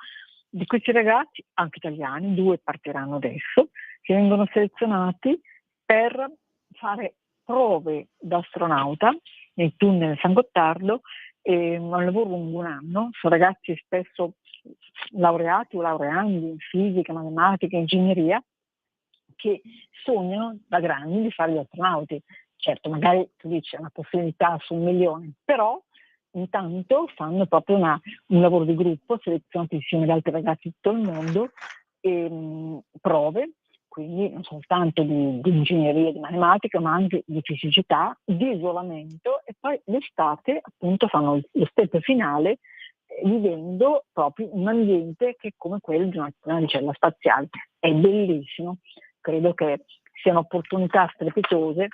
di questi ragazzi, anche italiani, 2 partiranno adesso, che vengono selezionati per fare prove da astronauta nei tunnel San Gottardo, un lavoro lungo 1 anno. Sono ragazzi spesso laureati o laureandi in fisica, matematica, ingegneria, che sognano da grandi di fare gli astronauti. Certo, magari tu dici è una possibilità su 1 milione, però intanto fanno proprio un lavoro di gruppo, selezionati insieme ad altri ragazzi di tutto il mondo, prove, quindi non soltanto di ingegneria, di matematica, ma anche di fisicità, di isolamento, e poi l'estate appunto fanno lo step finale, vivendo proprio un ambiente che è come quello di una navicella spaziale. È bellissimo, credo che siano opportunità strepitose,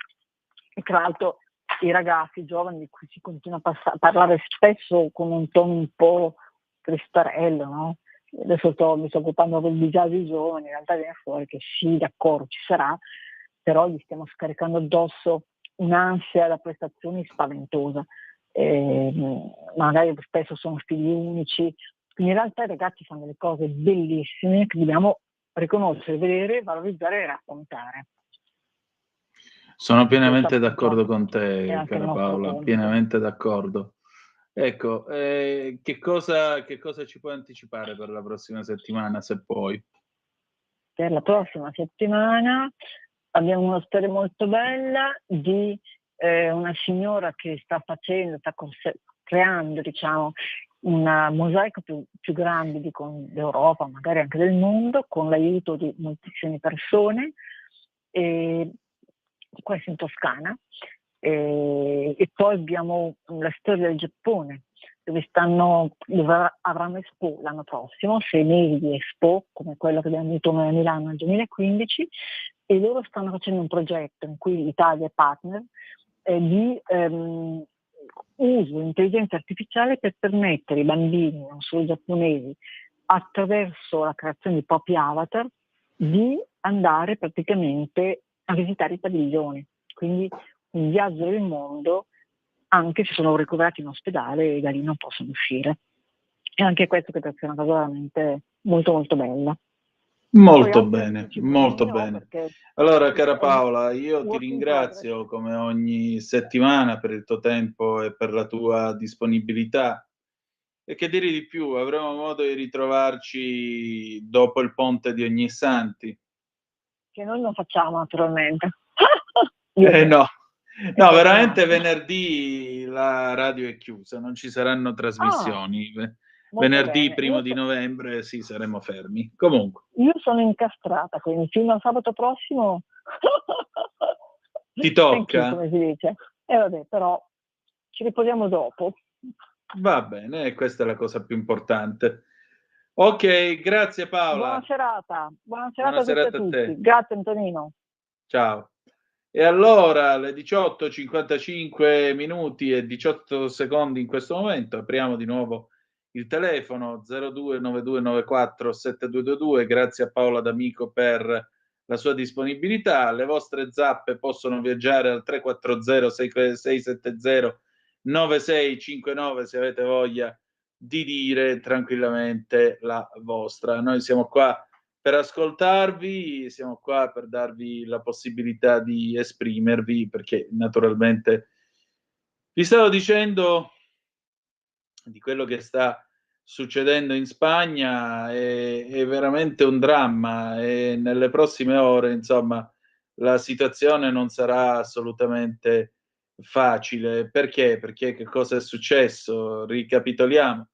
e tra l'altro i ragazzi giovani di cui si continua a parlare spesso con un tono un po' cristarello, no? Adesso mi sto occupando del disagio giovani, in realtà viene fuori che sì, d'accordo, ci sarà, però gli stiamo scaricando addosso un'ansia da prestazioni spaventosa. Magari spesso sono figli unici, quindi in realtà i ragazzi fanno delle cose bellissime che dobbiamo riconoscere, vedere, valorizzare e raccontare. Sono Questo pienamente appunto d'accordo con è te, anche il cara nostro Paola, compito. pienamente d'accordo. Ecco, che cosa ci puoi anticipare per la prossima settimana, se puoi? Per la prossima settimana abbiamo una storia molto bella di una signora che sta creando, diciamo, un mosaico più grande d'Europa, magari anche del mondo, con l'aiuto di moltissime persone, questo in Toscana. E poi abbiamo la storia del Giappone, dove avranno Expo l'anno prossimo, 6 mesi di Expo, come quello che abbiamo avuto noi a Milano nel 2015, e loro stanno facendo un progetto in cui l'Italia è partner di uso di intelligenza artificiale per permettere ai bambini, non solo giapponesi, attraverso la creazione di propri avatar, di andare praticamente a visitare i padiglioni. Quindi un viaggio del mondo, anche se sono ricoverati in ospedale e da lì non possono uscire. E anche questo credo sia una cosa veramente molto molto bella. Molto bene, molto bene. Allora, cara è Paola, io ti work in ringrazio come ogni settimana per il tuo tempo e per la tua disponibilità. E che dire di più, avremo modo di ritrovarci dopo il ponte di Ognissanti. che noi non facciamo naturalmente. No, poi veramente domani. venerdì la radio è chiusa, non ci saranno trasmissioni. Molto Venerdì bene. 1 di novembre sì, saremo fermi. Comunque. Io sono incastrata, quindi fino a sabato prossimo Ti tocca? come si dice. E vabbè, però ci riposiamo dopo. Va bene, questa è la cosa più importante. Ok, grazie Paola. Buona serata Buona a tutti serata e a a te. tutti. Grazie Antonino. Ciao. E allora, alle 18:55 minuti e 18 secondi in questo momento, apriamo di nuovo il telefono 0292947222. Grazie a Paola D'Amico per la sua disponibilità. Le vostre zappe possono viaggiare al 340 670 9659 se avete voglia di dire tranquillamente la vostra. Noi siamo qua per ascoltarvi, siamo qua per darvi la possibilità di esprimervi, perché naturalmente vi stavo dicendo di quello che sta succedendo in Spagna, è veramente un dramma e nelle prossime ore, insomma, la situazione non sarà assolutamente facile. Perché? Perché che cosa è successo? Ricapitoliamo.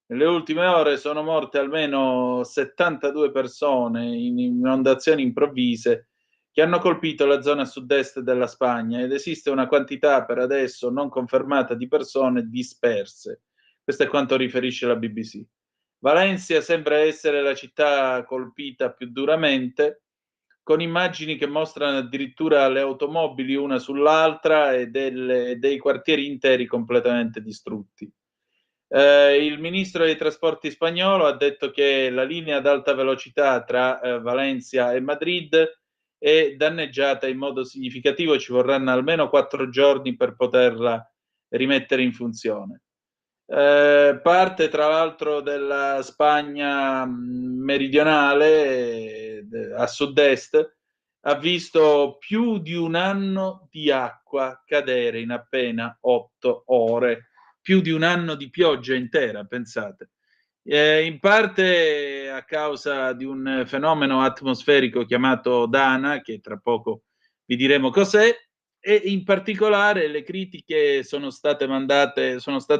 Nelle ultime ore sono morte almeno 72 persone in inondazioni improvvise che hanno colpito la zona sud-est della Spagna ed esiste una quantità per adesso non confermata di persone disperse. Questo è quanto riferisce la BBC. Valencia sembra essere la città colpita più duramente, con immagini che mostrano addirittura le automobili una sull'altra e dei quartieri interi completamente distrutti. Il ministro dei trasporti spagnolo ha detto che la linea ad alta velocità tra Valencia e Madrid è danneggiata in modo significativo, ci vorranno almeno 4 giorni per poterla rimettere in funzione. Parte tra l'altro della Spagna meridionale, a sud-est, ha visto più di un anno di acqua cadere in appena 8 ore, più di un anno di pioggia intera, pensate. In parte a causa di un fenomeno atmosferico chiamato Dana, che tra poco vi diremo cos'è, e in particolare le critiche sono state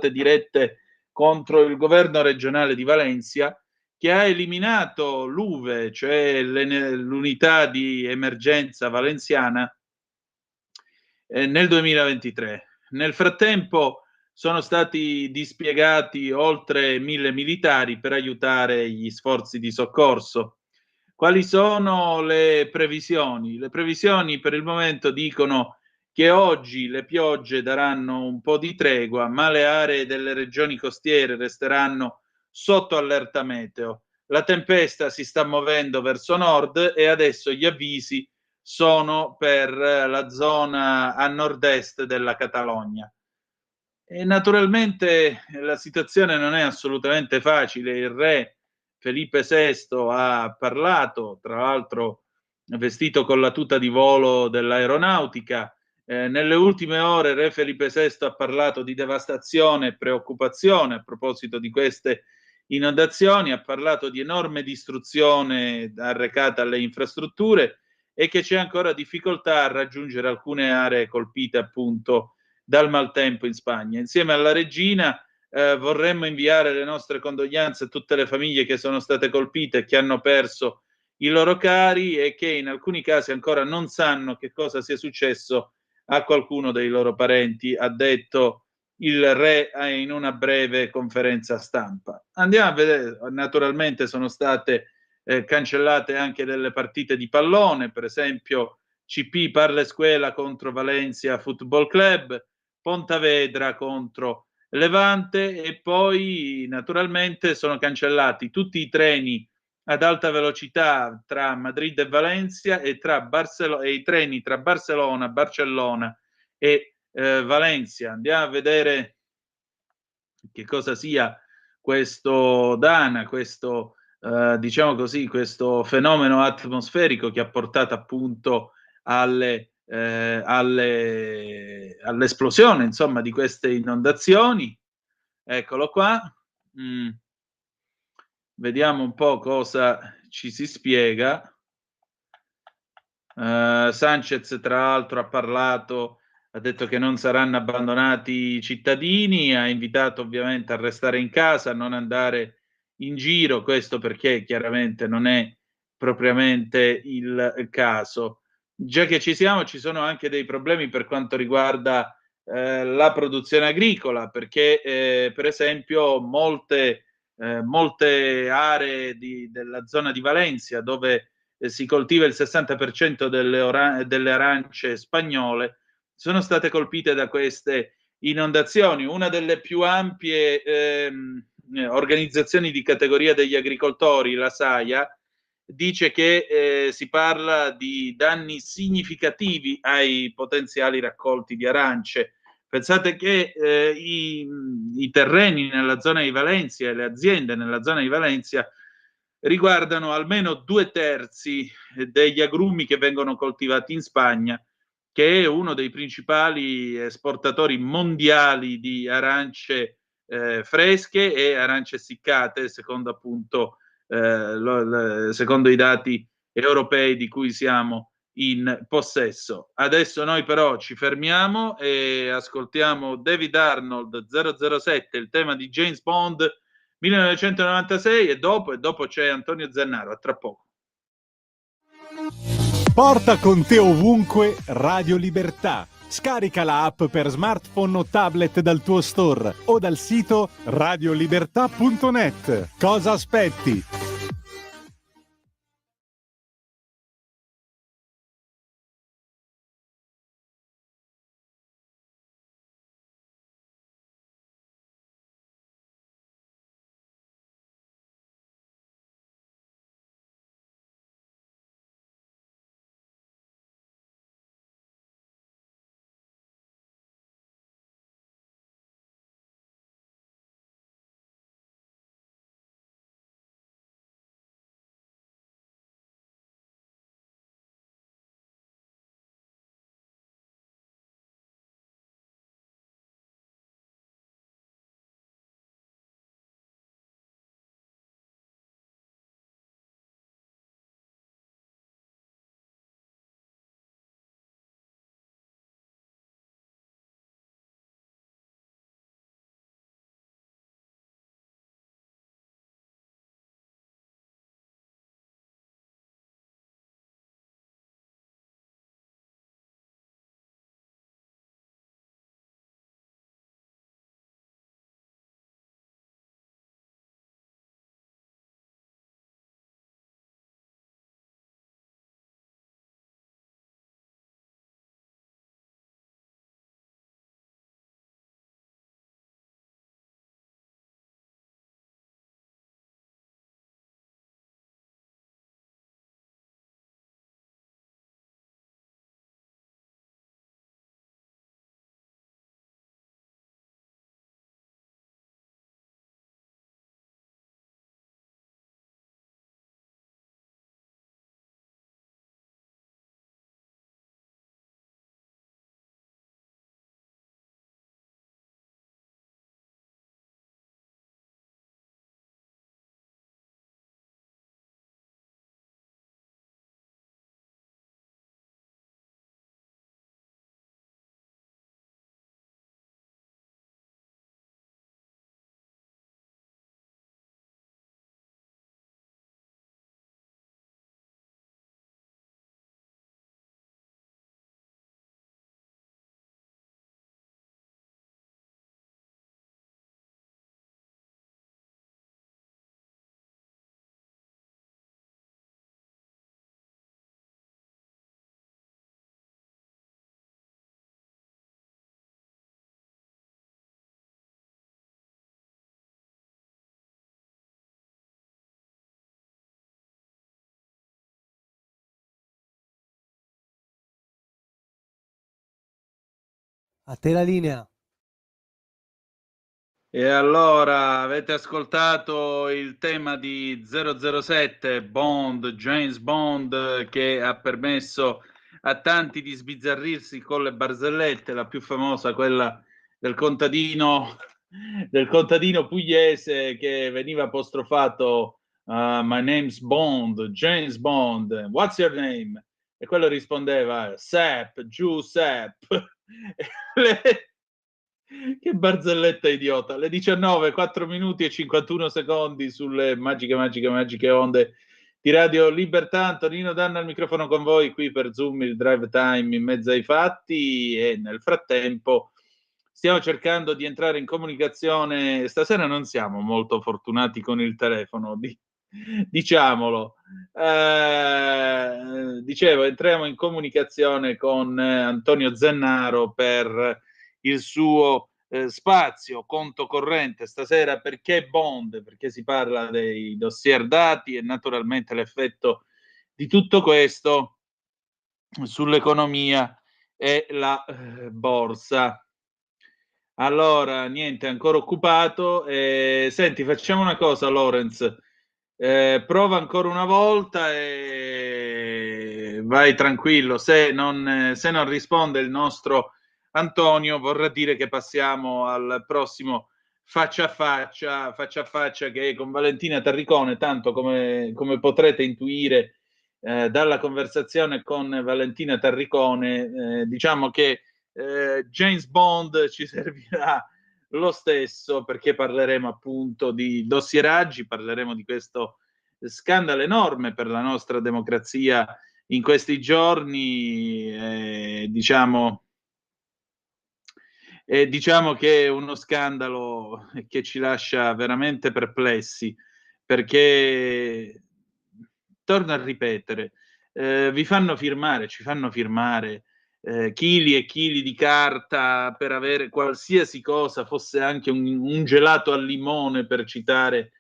dirette contro il governo regionale di Valencia, che ha eliminato l'UVE, cioè l'unità di emergenza valenziana, nel 2023. Nel frattempo sono stati dispiegati oltre 1.000 militari per aiutare gli sforzi di soccorso. Quali sono le previsioni? Le previsioni per il momento dicono che oggi le piogge daranno un po' di tregua, ma le aree delle regioni costiere resteranno sotto allerta meteo. La tempesta si sta muovendo verso nord e adesso gli avvisi sono per la zona a nord-est della Catalogna. E naturalmente la situazione non è assolutamente facile. Il re Felipe VI ha parlato, tra l'altro vestito con la tuta di volo dell'aeronautica. Nelle ultime ore Re Felipe VI ha parlato di devastazione e preoccupazione a proposito di queste inondazioni, ha parlato di enorme distruzione arrecata alle infrastrutture e che c'è ancora difficoltà a raggiungere alcune aree colpite appunto dal maltempo in Spagna. Insieme alla regina vorremmo inviare le nostre condoglianze a tutte le famiglie che sono state colpite e che hanno perso i loro cari e che in alcuni casi ancora non sanno che cosa sia successo a qualcuno dei loro parenti, ha detto il re in una breve conferenza stampa. Andiamo a vedere, naturalmente sono state cancellate anche delle partite di pallone, per esempio CP Parlescuela contro Valencia Football Club, Pontevedra contro Levante, e poi naturalmente sono cancellati tutti i treni ad alta velocità tra Madrid e Valencia e i treni tra Barcellona e Valencia. Andiamo a vedere che cosa sia questo Dana, questo diciamo così, questo fenomeno atmosferico che ha portato appunto all'esplosione, insomma, di queste inondazioni. Eccolo qua. Vediamo un po' cosa ci si spiega. Sanchez, tra l'altro, ha detto che non saranno abbandonati i cittadini, ha invitato ovviamente a restare in casa, a non andare in giro, questo perché chiaramente non è propriamente il caso. Già che ci siamo, ci sono anche dei problemi per quanto riguarda la produzione agricola, perché per esempio molte aree della zona di Valencia, dove si coltiva il 60% delle arance spagnole, sono state colpite da queste inondazioni. Una delle più ampie organizzazioni di categoria degli agricoltori, la SAIA, dice che si parla di danni significativi ai potenziali raccolti di arance. Pensate che i terreni nella zona di Valencia e le aziende nella zona di Valencia riguardano almeno 2/3 degli agrumi che vengono coltivati in Spagna, che è uno dei principali esportatori mondiali di arance fresche e arance essiccate, secondo appunto secondo i dati europei di cui siamo in possesso. Adesso noi però ci fermiamo e ascoltiamo David Arnold 007, il tema di James Bond 1996, e dopo c'è Antonio Zannaro. A tra poco. Porta con te ovunque Radio Libertà. Scarica la app per smartphone o tablet dal tuo store o dal sito radiolibertà.net. Cosa aspetti? A te la linea. E allora avete ascoltato il tema di 007 Bond, James Bond, che ha permesso a tanti di sbizzarrirsi con le barzellette, la più famosa quella del contadino pugliese che veniva apostrofato My name's Bond, James Bond, what's your name? E quello rispondeva Sepp, Giuseppe. Che barzelletta idiota. Le 19, 4 minuti e 51 secondi sulle magiche onde di Radio Libertà. Antonino Danna al microfono con voi qui per Zoom, il drive time in mezzo ai fatti, e nel frattempo stiamo cercando di entrare in comunicazione. Stasera non siamo molto fortunati con il telefono, diciamolo. Dicevo, entriamo in comunicazione con Antonio Zennaro per il suo spazio conto corrente stasera. Perché Bond? Perché si parla dei dossier dati e naturalmente l'effetto di tutto questo sull'economia e la borsa. Allora, niente, ancora occupato. Senti, facciamo una cosa, Lorenz. Prova ancora una volta e vai tranquillo. Se non risponde il nostro Antonio, vorrà dire che passiamo al prossimo faccia a faccia che è con Valentina Tarricone. Tanto come potrete intuire dalla conversazione con Valentina Tarricone, diciamo che James Bond ci servirà lo stesso, perché parleremo appunto di dossieraggi, parleremo di questo scandalo enorme per la nostra democrazia in questi giorni. Diciamo che è uno scandalo che ci lascia veramente perplessi, perché, torno a ripetere, ci fanno firmare chili e chili di carta per avere qualsiasi cosa, fosse anche un gelato al limone, per citare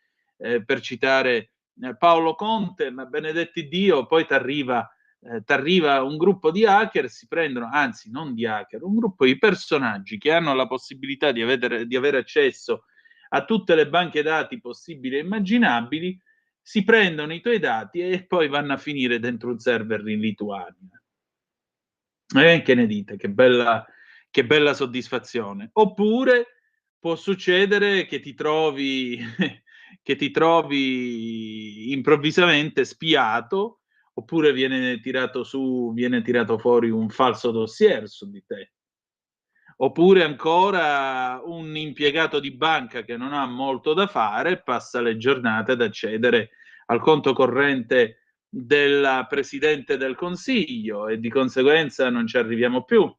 Paolo Conte. Ma benedetti Dio, poi t'arriva un gruppo di hacker, si prendono, anzi non di hacker, un gruppo di personaggi che hanno la possibilità di avere accesso a tutte le banche dati possibili e immaginabili, si prendono i tuoi dati e poi vanno a finire dentro un server in Lituania. Che ne dite? Che bella soddisfazione. Oppure può succedere che ti trovi improvvisamente spiato, oppure viene tirato fuori un falso dossier su di te. Oppure ancora un impiegato di banca che non ha molto da fare passa le giornate ad accedere al conto corrente della Presidente del Consiglio e di conseguenza non ci arriviamo più.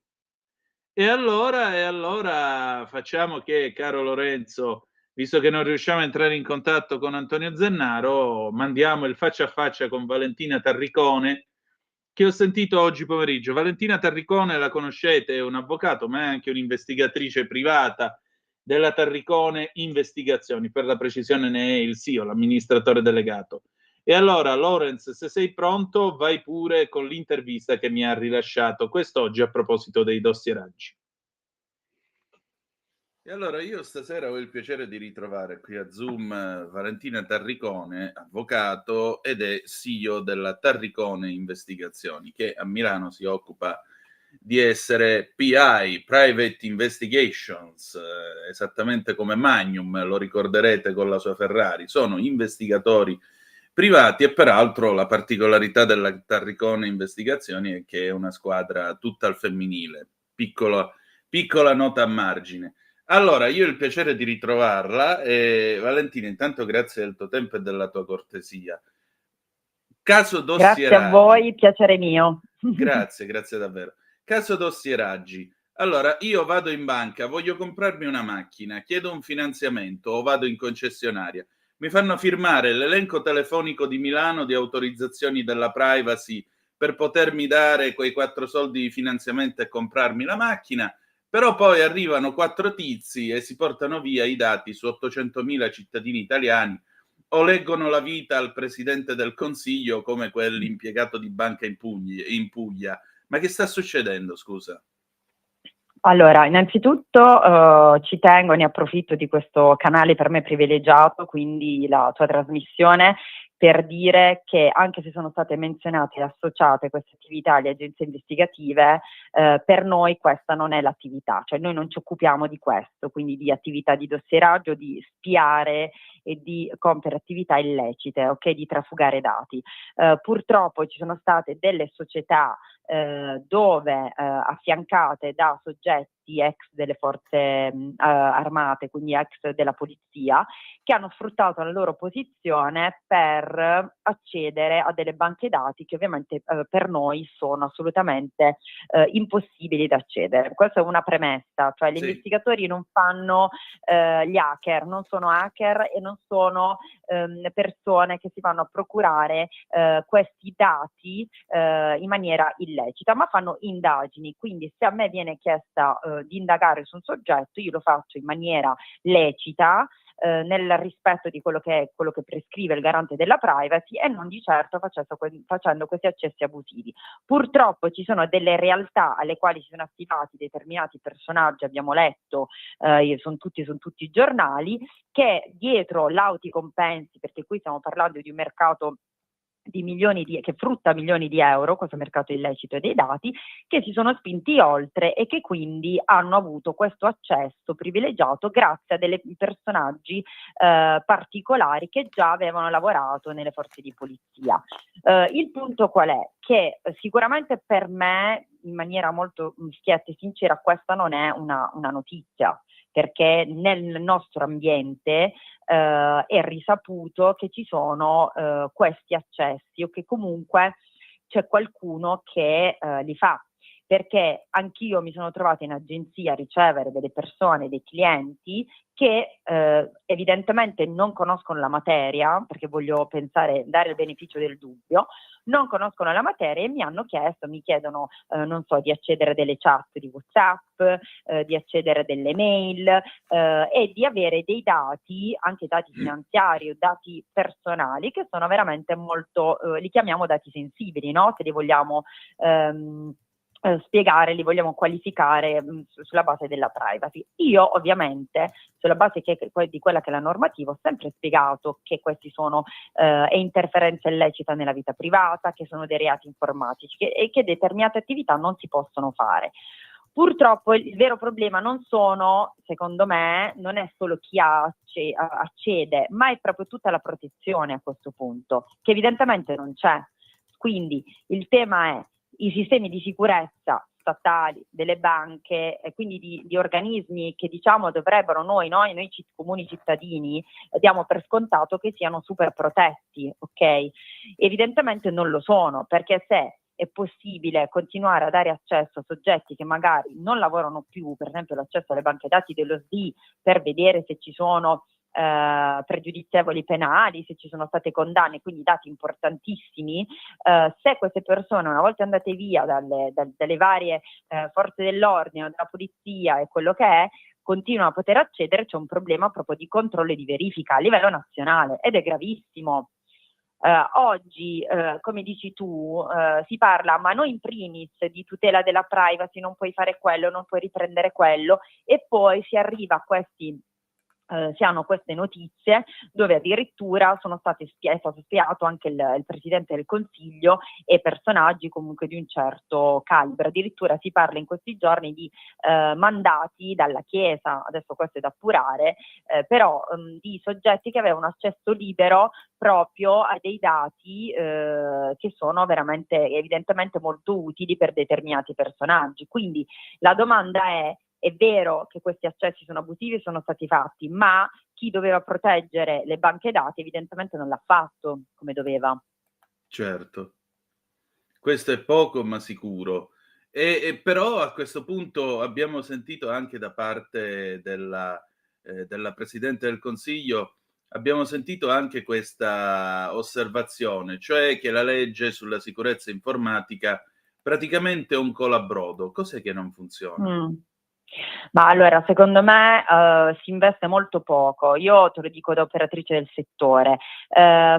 E allora facciamo che, caro Lorenzo, visto che non riusciamo a entrare in contatto con Antonio Zennaro, mandiamo il faccia a faccia con Valentina Tarricone, che ho sentito oggi pomeriggio. Valentina Tarricone la conoscete, è un avvocato, ma è anche un'investigatrice privata della Tarricone Investigazioni, per la precisione ne è il CEO, l'amministratore delegato. E allora, Lorenz, se sei pronto, vai pure con l'intervista che mi ha rilasciato quest'oggi a proposito dei dossieraggi. E allora io stasera ho il piacere di ritrovare qui a Zoom Valentina Tarricone, avvocato ed è CEO della Tarricone Investigazioni, che a Milano si occupa di essere PI, Private Investigations, esattamente come Magnum, lo ricorderete con la sua Ferrari. Sono investigatori privati e peraltro la particolarità della Tarricone Investigazioni è che è una squadra tutta al femminile. Piccola nota a margine. Allora, io ho il piacere di ritrovarla e Valentina, intanto grazie del tuo tempo e della tua cortesia. Caso dossieraggi. Grazie a voi, piacere mio. Grazie davvero. Caso dossieraggi. Allora, io vado in banca, voglio comprarmi una macchina, chiedo un finanziamento o vado in concessionaria. Mi fanno firmare l'elenco telefonico di Milano di autorizzazioni della privacy per potermi dare quei 4 soldi di finanziamento e comprarmi la macchina. Però poi arrivano 4 tizi e si portano via i dati su 800.000 cittadini italiani, o leggono la vita al Presidente del Consiglio come quell'impiegato di banca in Puglia. Ma che sta succedendo, scusa? Allora, innanzitutto ci tengo, ne approfitto di questo canale per me privilegiato, quindi la tua trasmissione, per dire che anche se sono state menzionate e associate queste attività alle agenzie investigative, per noi questa non è l'attività, cioè noi non ci occupiamo di questo, quindi di attività di dossieraggio, di spiare e di compiere attività illecite, ok, di trafugare dati. Purtroppo ci sono state delle società dove affiancate da soggetti ex delle forze armate, quindi ex della polizia, che hanno sfruttato la loro posizione per accedere a delle banche dati che ovviamente per noi sono assolutamente impossibili da accedere. Questa è una premessa, cioè gli investigatori non fanno gli hacker, non sono hacker e non sono persone che si vanno a procurare questi dati in maniera illecita, ma fanno indagini. Quindi se a me viene chiesta di indagare su un soggetto, io lo faccio in maniera lecita, nel rispetto di quello che prescrive il garante della privacy e non di certo facendo questi accessi abusivi. Purtroppo ci sono delle realtà alle quali si sono attivati determinati personaggi, abbiamo letto, sono tutti i giornali, che dietro lauti compensi, perché qui stiamo parlando di un mercato che frutta milioni di euro, questo mercato illecito dei dati, che si sono spinti oltre e che quindi hanno avuto questo accesso privilegiato grazie a dei personaggi particolari che già avevano lavorato nelle forze di polizia. Il punto qual è? Che sicuramente per me, in maniera molto schietta e sincera, questa non è una notizia, perché nel nostro ambiente è risaputo che ci sono questi accessi o che comunque c'è qualcuno che li fa, perché anch'io mi sono trovata in agenzia a ricevere delle persone, dei clienti che evidentemente non conoscono la materia, perché voglio dare il beneficio del dubbio, non conoscono la materia e mi chiedono, non so, di accedere a delle chat di WhatsApp, di accedere a delle mail e di avere dei dati, anche dati finanziari o dati personali, che sono veramente molto, li chiamiamo dati sensibili, no? Se li vogliamo spiegare, li vogliamo qualificare sulla base della privacy. Io ovviamente, sulla base di quella che è la normativa, ho sempre spiegato che questi sono è interferenza illecita nella vita privata, che sono dei reati informatici e che determinate attività non si possono fare. Purtroppo il vero problema secondo me, non è solo chi accede, ma è proprio tutta la protezione a questo punto, che evidentemente non c'è. Quindi il tema è i sistemi di sicurezza statali, delle banche, e quindi di organismi che diciamo dovrebbero noi comuni cittadini diamo per scontato che siano super protetti, ok? Evidentemente non lo sono, perché se è possibile continuare a dare accesso a soggetti che magari non lavorano più, per esempio l'accesso alle banche dati dello SDI per vedere se ci sono pregiudizievoli penali, se ci sono state condanne, quindi dati importantissimi, se queste persone una volta andate via dalle varie forze dell'ordine, dalla polizia e quello che è, continuano a poter accedere, c'è un problema proprio di controllo e di verifica a livello nazionale ed è gravissimo. Oggi, come dici tu, si parla, ma non in primis di tutela della privacy, non puoi fare quello, non puoi riprendere quello, e poi si arriva a si hanno queste notizie dove addirittura è stato spiato anche il Presidente del Consiglio e personaggi comunque di un certo calibro. Addirittura si parla in questi giorni di mandati dalla Chiesa, adesso questo è da appurare, però di soggetti che avevano accesso libero proprio a dei dati che sono evidentemente molto utili per determinati personaggi. Quindi la domanda è vero che questi accessi sono abusivi e sono stati fatti, ma chi doveva proteggere le banche dati evidentemente non l'ha fatto come doveva. Certo, questo è poco ma sicuro. E però a questo punto abbiamo sentito anche da parte della Presidente del Consiglio, abbiamo sentito anche questa osservazione, cioè che la legge sulla sicurezza informatica praticamente è un colabrodo. Cos'è che non funziona? Ma allora, secondo me si investe molto poco. Io te lo dico da operatrice del settore,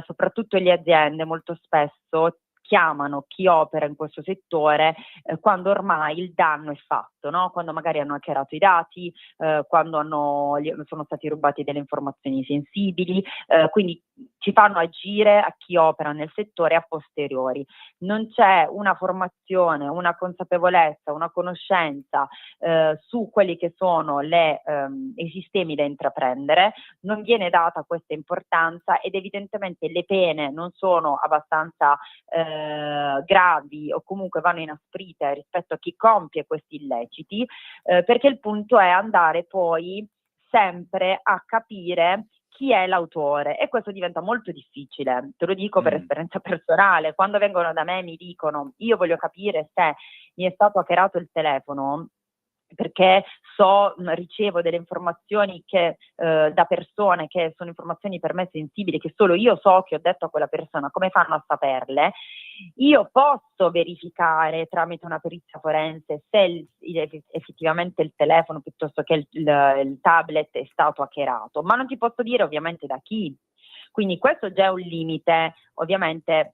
soprattutto le aziende molto spesso chiamano chi opera in questo settore quando ormai il danno è fatto, no? Quando magari hanno hackerato i dati, quando sono stati rubati delle informazioni sensibili, quindi ci fanno agire a chi opera nel settore a posteriori. Non c'è una formazione, una consapevolezza, una conoscenza su quelli che sono i sistemi da intraprendere, non viene data questa importanza ed evidentemente le pene non sono abbastanza gravi o comunque vanno inasprite rispetto a chi compie questi illeciti, perché il punto è andare poi sempre a capire chi è l'autore e questo diventa molto difficile, te lo dico per esperienza personale. Quando vengono da me e mi dicono io voglio capire se mi è stato hackerato il telefono perché ricevo delle informazioni da persone che sono informazioni per me sensibili, che solo io so che ho detto a quella persona, come fanno a saperle? Io posso verificare tramite una perizia forense se effettivamente il telefono piuttosto che il tablet è stato hackerato, ma non ti posso dire ovviamente da chi. Quindi questo già è un limite ovviamente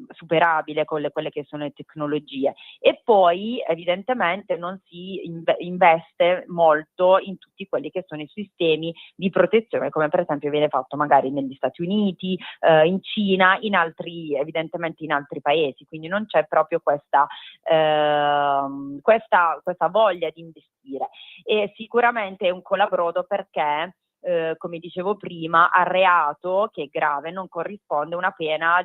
superabile con quelle che sono le tecnologie, e poi evidentemente non si investe molto in tutti quelli che sono i sistemi di protezione, come per esempio viene fatto magari negli Stati Uniti, in Cina, evidentemente in altri paesi, quindi non c'è proprio questa voglia di investire, e sicuramente è un colabrodo perché come dicevo prima, al reato che è grave non corrisponde una pena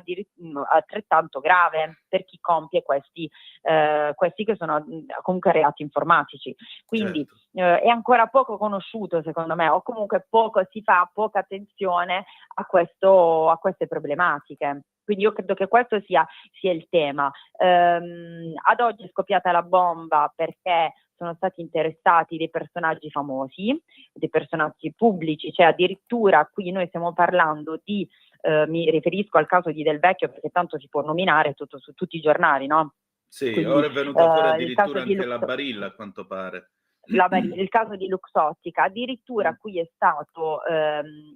altrettanto grave per chi compie questi che sono comunque reati informatici. Quindi è ancora poco conosciuto secondo me, o comunque si fa poca attenzione a queste problematiche. Quindi io credo che questo sia il tema. Ad oggi è scoppiata la bomba perché sono stati interessati dei personaggi famosi, dei personaggi pubblici, cioè addirittura qui noi stiamo parlando mi riferisco al caso di Del Vecchio perché tanto si può nominare su tutti i giornali, no? Sì, Quindi, ora è venuta fuori il caso addirittura di anche la Barilla, a quanto pare. il caso di Luxottica, addirittura qui è stato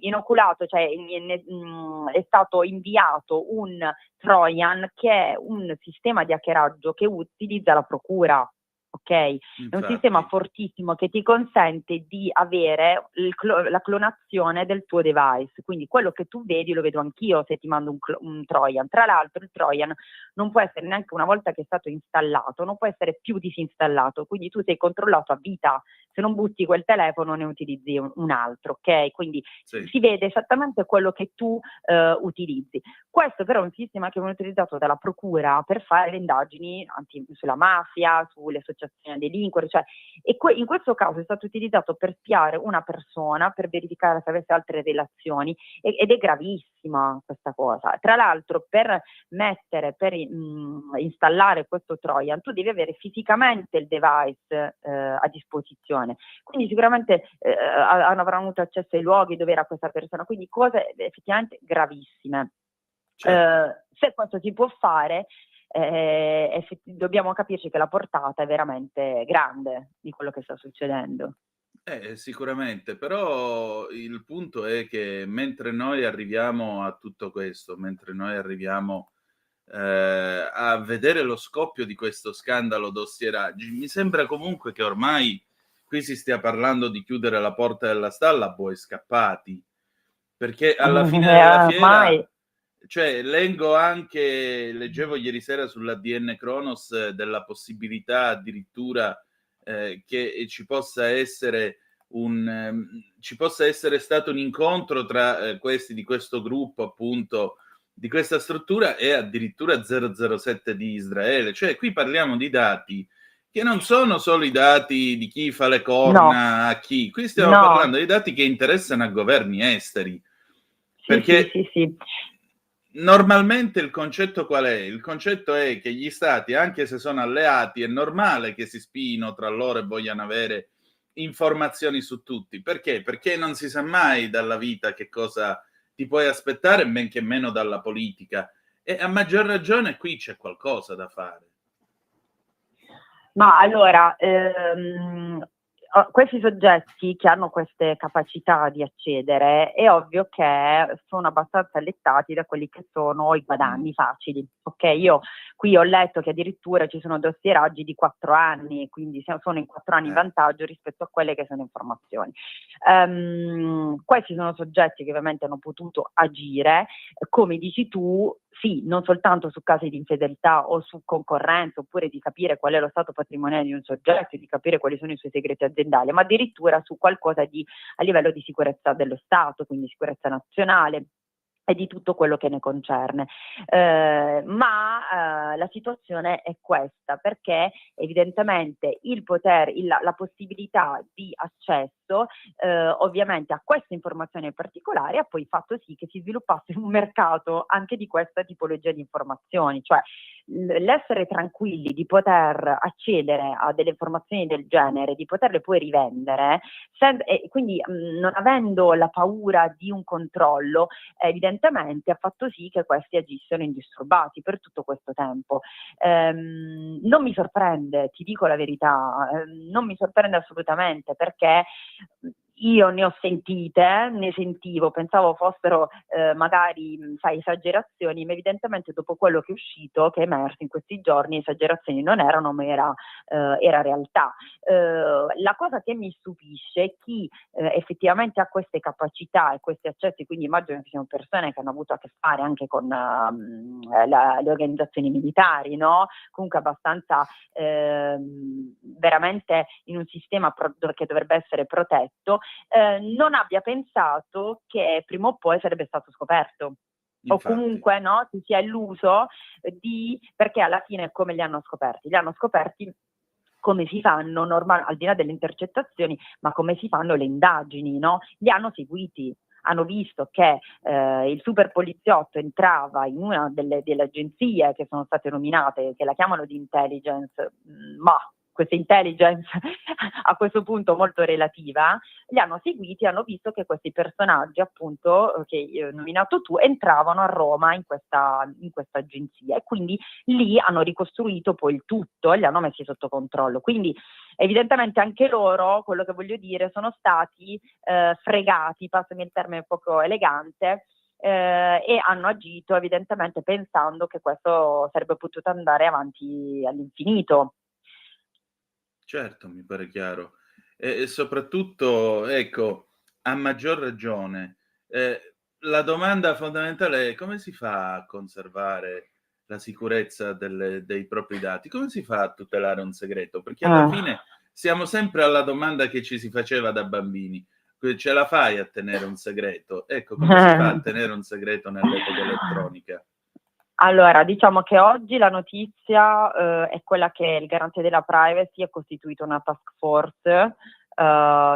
inoculato, cioè è stato inviato un Trojan, che è un sistema di hackeraggio che utilizza la procura. Ok? È un sistema fortissimo che ti consente di avere la clonazione del tuo device, quindi quello che tu vedi lo vedo anch'io se ti mando un Trojan. Tra l'altro il Trojan non può essere neanche, una volta che è stato installato, non può essere più disinstallato, quindi tu sei controllato a vita, se non butti quel telefono ne utilizzi un altro, ok? Quindi si vede esattamente quello che tu utilizzi. Questo però è un sistema che viene utilizzato dalla procura per fare le indagini sulla mafia, sulle associazioni a delinquere, in questo caso è stato utilizzato per spiare una persona, per verificare se avesse altre relazioni, ed è gravissima questa cosa. Tra l'altro per installare questo Trojan tu devi avere fisicamente il device a disposizione, quindi sicuramente avranno avuto accesso ai luoghi dove era questa persona, quindi cose effettivamente gravissime. Se questo si può fare, dobbiamo capirci che la portata è veramente grande di quello che sta succedendo. Sicuramente, però il punto è che mentre noi arriviamo a tutto questo, mentre noi arriviamo a vedere lo scoppio di questo scandalo dossieraggi, mi sembra comunque che ormai qui si stia parlando di chiudere la porta della stalla a buoi scappati, perché alla fine della fiera, cioè leggevo ieri sera sull'ADN Kronos della possibilità addirittura che ci possa essere stato un incontro tra questi di questo gruppo, appunto, di questa struttura, e addirittura 007 di Israele. Cioè qui parliamo di dati che non sono solo i dati di chi fa le corna a chi, qui stiamo parlando di dati che interessano a governi esteri. Perché sì. Normalmente il concetto qual è? Il concetto è che gli stati, anche se sono alleati, è normale che si spiino tra loro e vogliano avere informazioni su tutti. Perché? Perché non si sa mai dalla vita che cosa ti puoi aspettare, men che meno dalla politica. E a maggior ragione qui c'è qualcosa da fare. Ma allora, questi soggetti che hanno queste capacità di accedere, è ovvio che sono abbastanza allettati da quelli che sono i guadagni facili. Ok, io qui ho letto che addirittura ci sono dossieraggi di 4 anni, quindi sono in 4 anni in vantaggio rispetto a quelle che sono informazioni. Questi sono soggetti che ovviamente hanno potuto agire, come dici tu, sì, non soltanto su casi di infedeltà o su concorrenza, oppure di capire qual è lo stato patrimoniale di un soggetto, di capire quali sono i suoi segreti aziendali, ma addirittura su qualcosa a livello di sicurezza dello Stato, quindi sicurezza nazionale e di tutto quello che ne concerne. Ma la situazione è questa, perché evidentemente il potere, la possibilità di accesso ovviamente a queste informazioni in particolare ha poi fatto sì che si sviluppasse un mercato anche di questa tipologia di informazioni, cioè l'essere tranquilli di poter accedere a delle informazioni del genere, di poterle poi rivendere, e quindi non avendo la paura di un controllo, evidentemente ha fatto sì che questi agissero indisturbati per tutto questo tempo. Non mi sorprende, ti dico la verità, non mi sorprende assolutamente, perché io ne ho sentite, ne sentivo, pensavo fossero magari esagerazioni, ma evidentemente dopo quello che è uscito, che è emerso in questi giorni, esagerazioni non erano, ma era realtà. La cosa che mi stupisce è chi effettivamente ha queste capacità e questi accessi, quindi immagino che siano persone che hanno avuto a che fare anche con le organizzazioni militari, no? Comunque abbastanza veramente in un sistema che dovrebbe essere protetto, non abbia pensato che prima o poi sarebbe stato scoperto. Infatti. O comunque no, si sia illuso perché alla fine come li hanno scoperti? Li hanno scoperti come si fanno al di là delle intercettazioni, ma come si fanno le indagini, no? Li hanno seguiti, hanno visto che il super poliziotto entrava in una delle agenzie che sono state nominate, che la chiamano di intelligence, ma questa intelligence a questo punto molto relativa, li hanno seguiti e hanno visto che questi personaggi, appunto, che hai nominato tu, entravano a Roma in questa agenzia, e quindi lì hanno ricostruito poi il tutto e li hanno messi sotto controllo. Quindi evidentemente anche loro, quello che voglio dire, sono stati fregati, passami il termine poco elegante, e hanno agito evidentemente pensando che questo sarebbe potuto andare avanti all'infinito. Certo, mi pare chiaro. E soprattutto, ecco, a maggior ragione, la domanda fondamentale è: come si fa a conservare la sicurezza dei propri dati? Come si fa a tutelare un segreto? Perché alla fine siamo sempre alla domanda che ci si faceva da bambini: ce la fai a tenere un segreto? Ecco, come si fa a tenere un segreto nell'epoca elettronica? Allora, diciamo che oggi la notizia è quella che il garante della privacy ha costituito una task force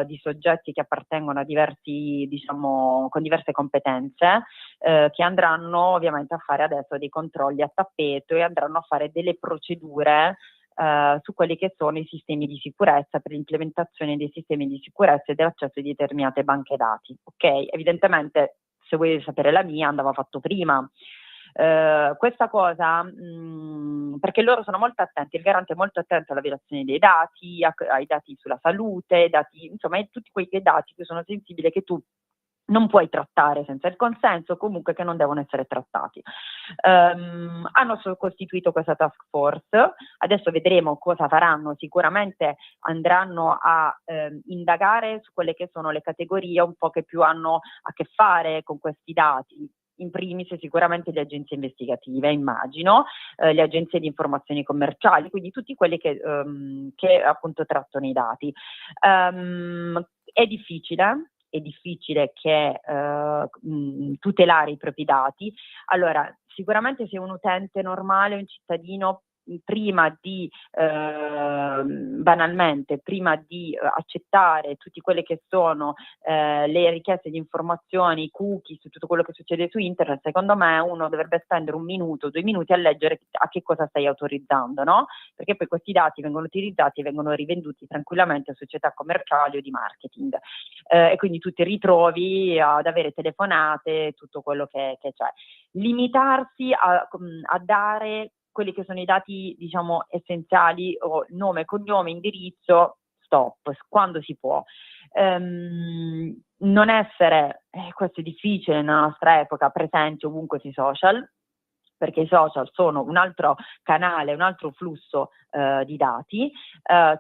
di soggetti che appartengono a diversi, diciamo, con diverse competenze, che andranno ovviamente a fare adesso dei controlli a tappeto e andranno a fare delle procedure su quelli che sono i sistemi di sicurezza, per l'implementazione dei sistemi di sicurezza e dell'accesso di determinate banche dati. Ok, evidentemente, se vuoi sapere la mia, andava fatto prima. Questa cosa perché loro sono molto attenti, il garante è molto attento alla violazione dei dati, ai dati sulla salute, insomma tutti quei dati che sono sensibili, che tu non puoi trattare senza il consenso, comunque che non devono essere trattati. Hanno costituito questa task force, adesso vedremo cosa faranno, sicuramente andranno a indagare su quelle che sono le categorie un po' che più hanno a che fare con questi dati. In primis sicuramente le agenzie investigative, immagino, le agenzie di informazioni commerciali, quindi tutti quelli che appunto trattano i dati. È difficile che tutelare i propri dati. Allora, sicuramente se un utente normale, un cittadino, prima di banalmente, prima di accettare tutte quelle che sono le richieste di informazioni, i cookies, tutto quello che succede su internet, secondo me uno dovrebbe spendere 1 minuto, 2 minuti a leggere a che cosa stai autorizzando, no? Perché poi questi dati vengono utilizzati e vengono rivenduti tranquillamente a società commerciali o di marketing, e quindi tu ti ritrovi ad avere telefonate, tutto quello che c'è. Limitarsi a dare quelli che sono i dati, diciamo, essenziali, o nome, cognome, indirizzo, stop, quando si può. Non essere, questo è difficile nella nostra epoca, presenti ovunque sui social, perché i social sono un altro canale, un altro flusso di dati,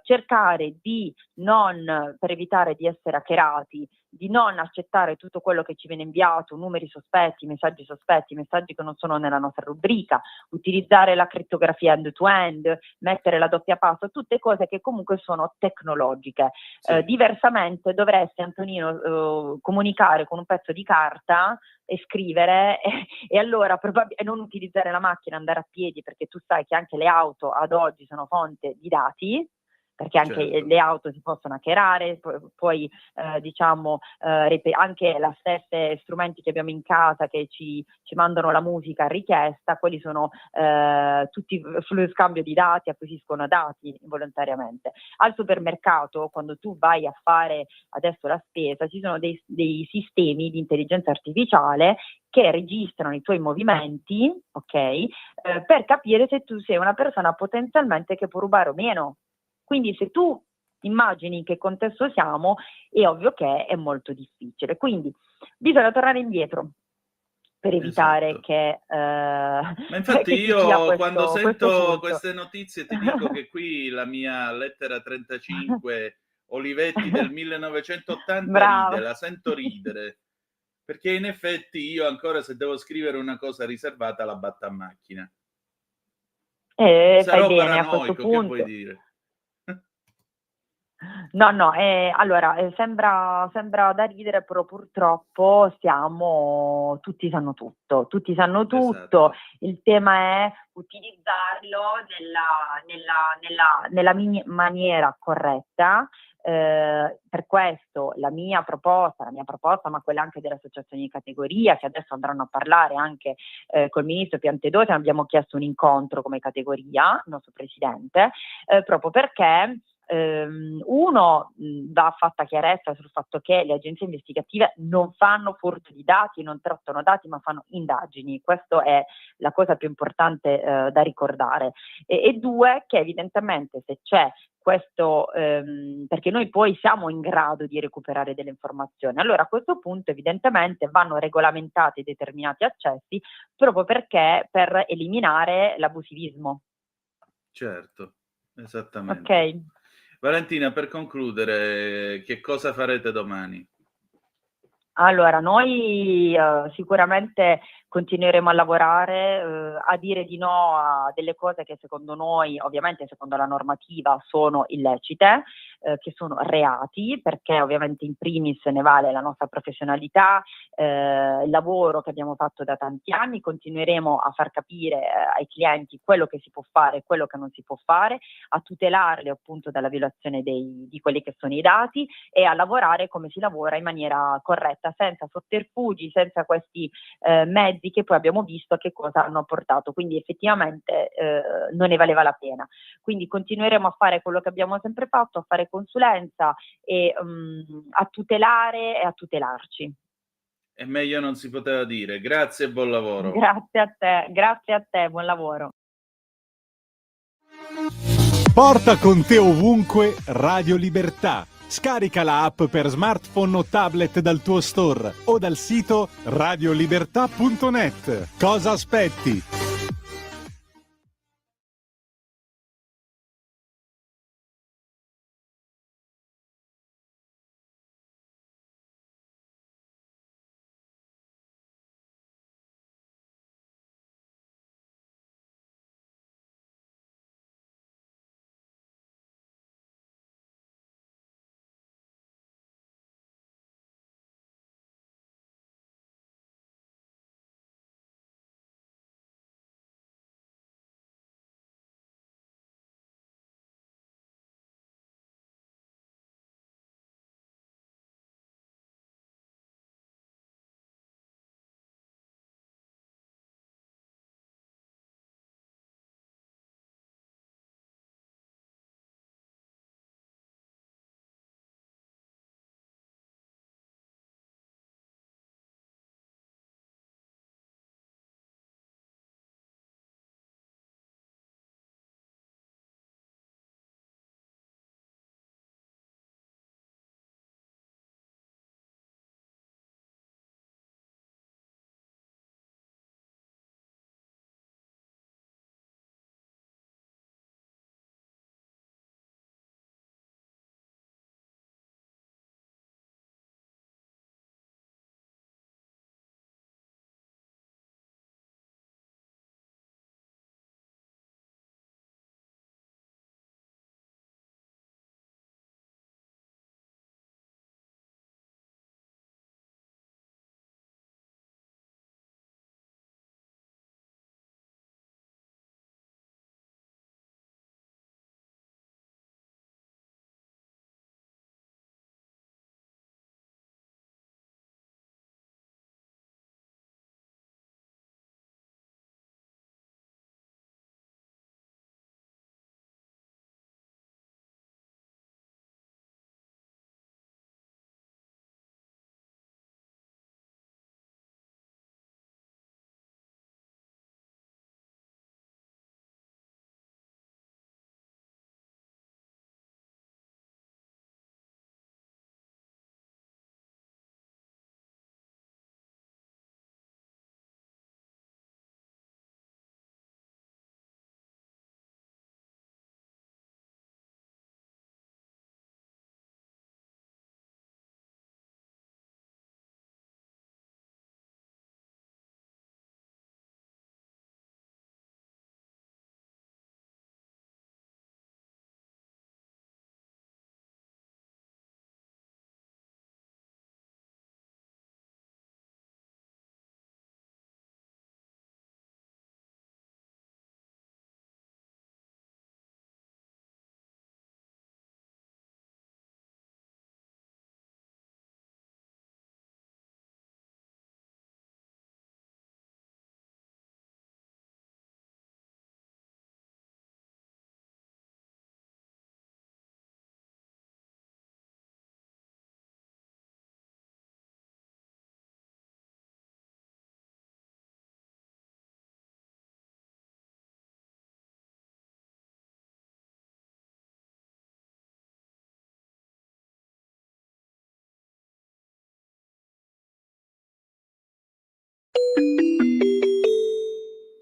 cercare di non, per evitare di essere hackerati, di non accettare tutto quello che ci viene inviato, numeri sospetti, messaggi che non sono nella nostra rubrica, utilizzare la crittografia end-to-end, mettere la doppia password, tutte cose che comunque sono tecnologiche. Sì. Diversamente dovresti, Antonino, comunicare con un pezzo di carta e scrivere e allora non utilizzare la macchina, andare a piedi, perché tu sai che anche le auto ad oggi sono fonte di dati, perché anche Certo. le auto si possono hackerare, poi anche la stesse strumenti che abbiamo in casa che ci mandano la musica a richiesta, quelli sono tutti sullo scambio di dati, acquisiscono dati involontariamente. Al supermercato, quando tu vai a fare adesso la spesa, ci sono dei sistemi di intelligenza artificiale che registrano i tuoi movimenti, ok? Per capire se tu sei una persona potenzialmente che può rubare o meno. Quindi se tu immagini in che contesto siamo, è ovvio che è molto difficile. Quindi bisogna tornare indietro per evitare Esatto. che, Ma infatti che ci sia io quando questo sento furto. queste notizie ti dico che qui la mia lettera 35 Olivetti del 1980 ride, Brava. la sento ridere, perché in effetti io ancora se devo scrivere una cosa riservata la batto a macchina. Fai Sarò bene a questo paranoico, che vuoi punto. dire? No, allora sembra da ridere, però purtroppo tutti sanno tutto. Esatto. Il tema è utilizzarlo nella maniera corretta. Per questo la mia proposta, ma quella anche delle associazioni di categoria, che adesso andranno a parlare anche col ministro Piantedosi, abbiamo chiesto un incontro come categoria, il nostro presidente, proprio perché uno va fatta chiarezza sul fatto che le agenzie investigative non fanno furto di dati, non trattano dati, ma fanno indagini. Questa è la cosa più importante da ricordare. E due, che evidentemente se c'è questo, perché noi poi siamo in grado di recuperare delle informazioni, allora a questo punto evidentemente vanno regolamentati determinati accessi proprio perché per eliminare l'abusivismo. Certo, esattamente. Ok? Valentina, per concludere, che cosa farete domani? Allora, noi sicuramente continueremo a lavorare, a dire di no a delle cose che secondo noi, ovviamente secondo la normativa, sono illecite, che sono reati, perché ovviamente in primis ne vale la nostra professionalità, il lavoro che abbiamo fatto da tanti anni. Continueremo a far capire ai clienti quello che si può fare e quello che non si può fare, a tutelarli appunto dalla violazione di quelli che sono i dati e a lavorare come si lavora in maniera corretta, senza sotterfugi, senza questi mezzi che poi abbiamo visto a che cosa hanno portato. Quindi effettivamente non ne valeva la pena. Quindi continueremo a fare quello che abbiamo sempre fatto, a fare consulenza e a tutelare e a tutelarci. E meglio non si poteva dire. Grazie e buon lavoro. Grazie a te, buon lavoro. Porta con te ovunque Radio Libertà. Scarica la app per smartphone o tablet dal tuo store o dal sito radiolibertà.net. Cosa aspetti?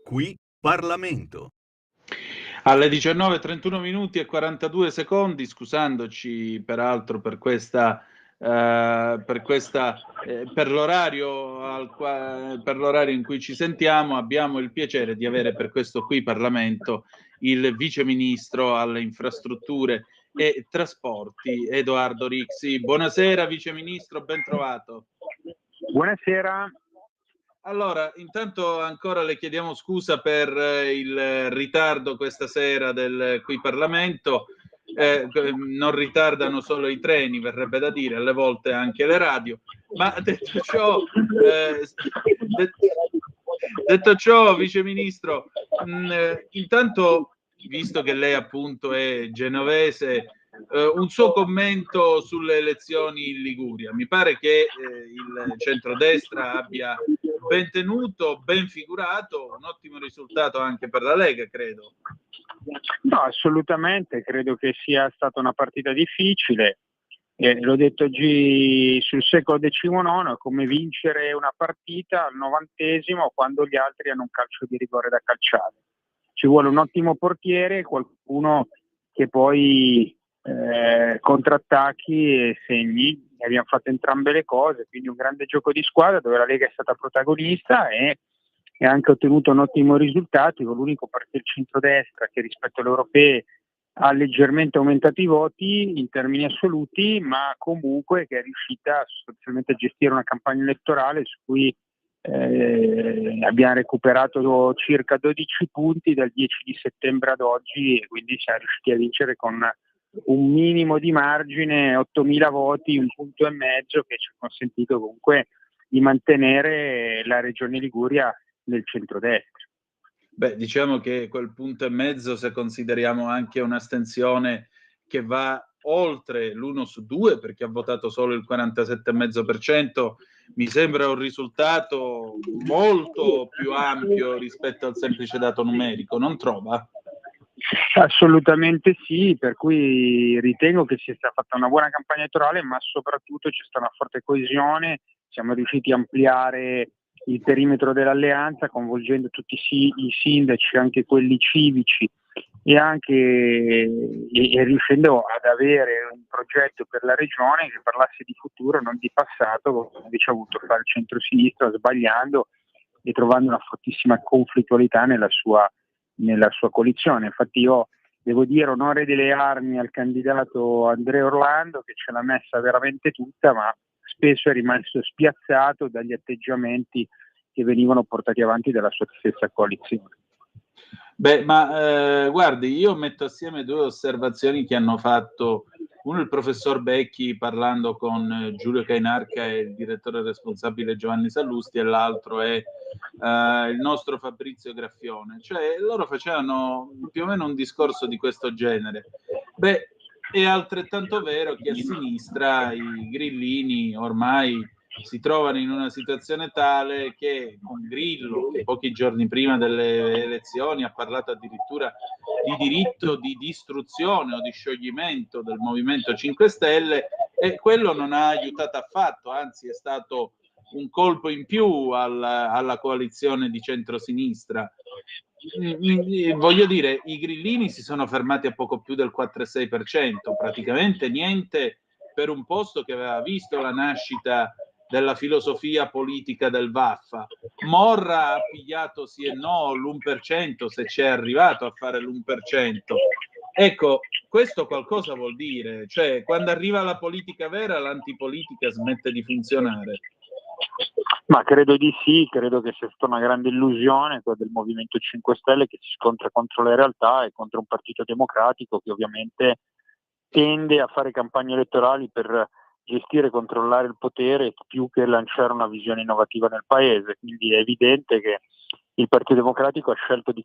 Qui Parlamento. Alle 19:31 minuti e 42 secondi, scusandoci peraltro per l'orario in cui ci sentiamo, abbiamo il piacere di avere per questo qui Parlamento il Vice Ministro alle Infrastrutture e Trasporti, Edoardo Rixi. Buonasera Vice Ministro, ben trovato. Buonasera. Allora, intanto ancora le chiediamo scusa per il ritardo questa sera del qui Parlamento. Non ritardano solo i treni, verrebbe da dire, alle volte anche le radio. Ma detto ciò, Vice Ministro, intanto, visto che lei appunto è genovese, un suo commento sulle elezioni in Liguria. Mi pare che il centrodestra abbia ben tenuto, ben figurato, un ottimo risultato anche per la Lega, credo. No, assolutamente, credo che sia stata una partita difficile. L'ho detto oggi sul secolo XIX, è come vincere una partita al 90° quando gli altri hanno un calcio di rigore da calciare. Ci vuole un ottimo portiere, qualcuno che poi contrattacchi e segni. Abbiamo fatto entrambe le cose, quindi un grande gioco di squadra dove la Lega è stata protagonista e ha anche ottenuto un ottimo risultato, con l'unico partito del centrodestra che rispetto alle europee ha leggermente aumentato i voti in termini assoluti, ma comunque che è riuscita sostanzialmente a gestire una campagna elettorale su cui abbiamo recuperato circa 12 punti dal 10 di settembre ad oggi, e quindi siamo riusciti a vincere con un minimo di margine, 8.000 voti, 1,5 punti che ci ha consentito comunque di mantenere la regione Liguria nel centrodestra. Beh, diciamo che quel 1,5 punti, se consideriamo anche un'astensione che va oltre l'1 su 2, perché ha votato solo il 47,5%, mi sembra un risultato molto più ampio rispetto al semplice dato numerico, non trova? Assolutamente sì, per cui ritengo che sia stata fatta una buona campagna elettorale, ma soprattutto c'è stata una forte coesione, siamo riusciti a ampliare il perimetro dell'alleanza coinvolgendo tutti i sindaci, anche quelli civici, e riuscendo ad avere un progetto per la regione che parlasse di futuro, non di passato, come invece ha voluto fare il centro-sinistra, sbagliando e trovando una fortissima conflittualità nella sua coalizione. Infatti io devo dire onore delle armi al candidato Andrea Orlando, che ce l'ha messa veramente tutta, ma spesso è rimasto spiazzato dagli atteggiamenti che venivano portati avanti dalla sua stessa coalizione. Beh, ma guardi, io metto assieme due osservazioni che hanno fatto uno il professor Becchi parlando con Giulio Cainarca e il direttore responsabile Giovanni Sallusti, e l'altro è il nostro Fabrizio Graffione. Cioè, loro facevano più o meno un discorso di questo genere. Beh, è altrettanto vero che a sinistra i grillini ormai si trovano in una situazione tale che con Grillo, che pochi giorni prima delle elezioni ha parlato addirittura di diritto di distruzione o di scioglimento del Movimento 5 Stelle, e quello non ha aiutato affatto, anzi è stato un colpo in più alla coalizione di centrosinistra. Voglio dire, i grillini si sono fermati a poco più del 4,6%, praticamente niente per un posto che aveva visto la nascita della filosofia politica del Vaffa. Morra ha pigliato sì e no l'1%, se c'è arrivato a fare l'1%. Ecco, questo qualcosa vuol dire, cioè quando arriva la politica vera, l'antipolitica smette di funzionare. Ma credo di sì, credo che sia stata una grande illusione quella del Movimento 5 Stelle, che si scontra contro la realtà e contro un partito democratico che ovviamente tende a fare campagne elettorali per gestire e controllare il potere più che lanciare una visione innovativa nel paese. Quindi è evidente che il Partito Democratico ha scelto di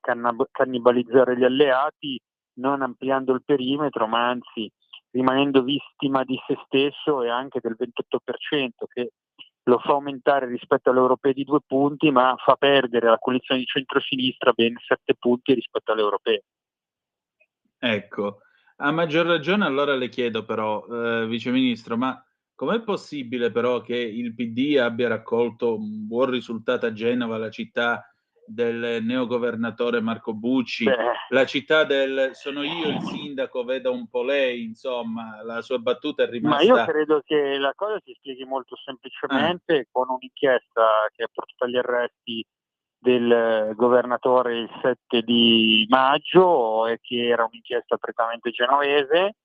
cannibalizzare gli alleati, non ampliando il perimetro, ma anzi rimanendo vittima di se stesso e anche del 28%, che lo fa aumentare rispetto alle europee di 2 punti, ma fa perdere alla coalizione di centrosinistra ben 7 punti rispetto alle europee. Ecco, a maggior ragione allora le chiedo però, Vice Ministro, ma com'è possibile però che il PD abbia raccolto un buon risultato a Genova, la città del neogovernatore Marco Bucci, Beh, la città del sono io il sindaco, veda un po' lei, insomma, la sua battuta è ma io rimasta... credo che la cosa si spieghi molto semplicemente con un'inchiesta che ha portato agli arresti del governatore il 7 di maggio e che era un'inchiesta prettamente genovese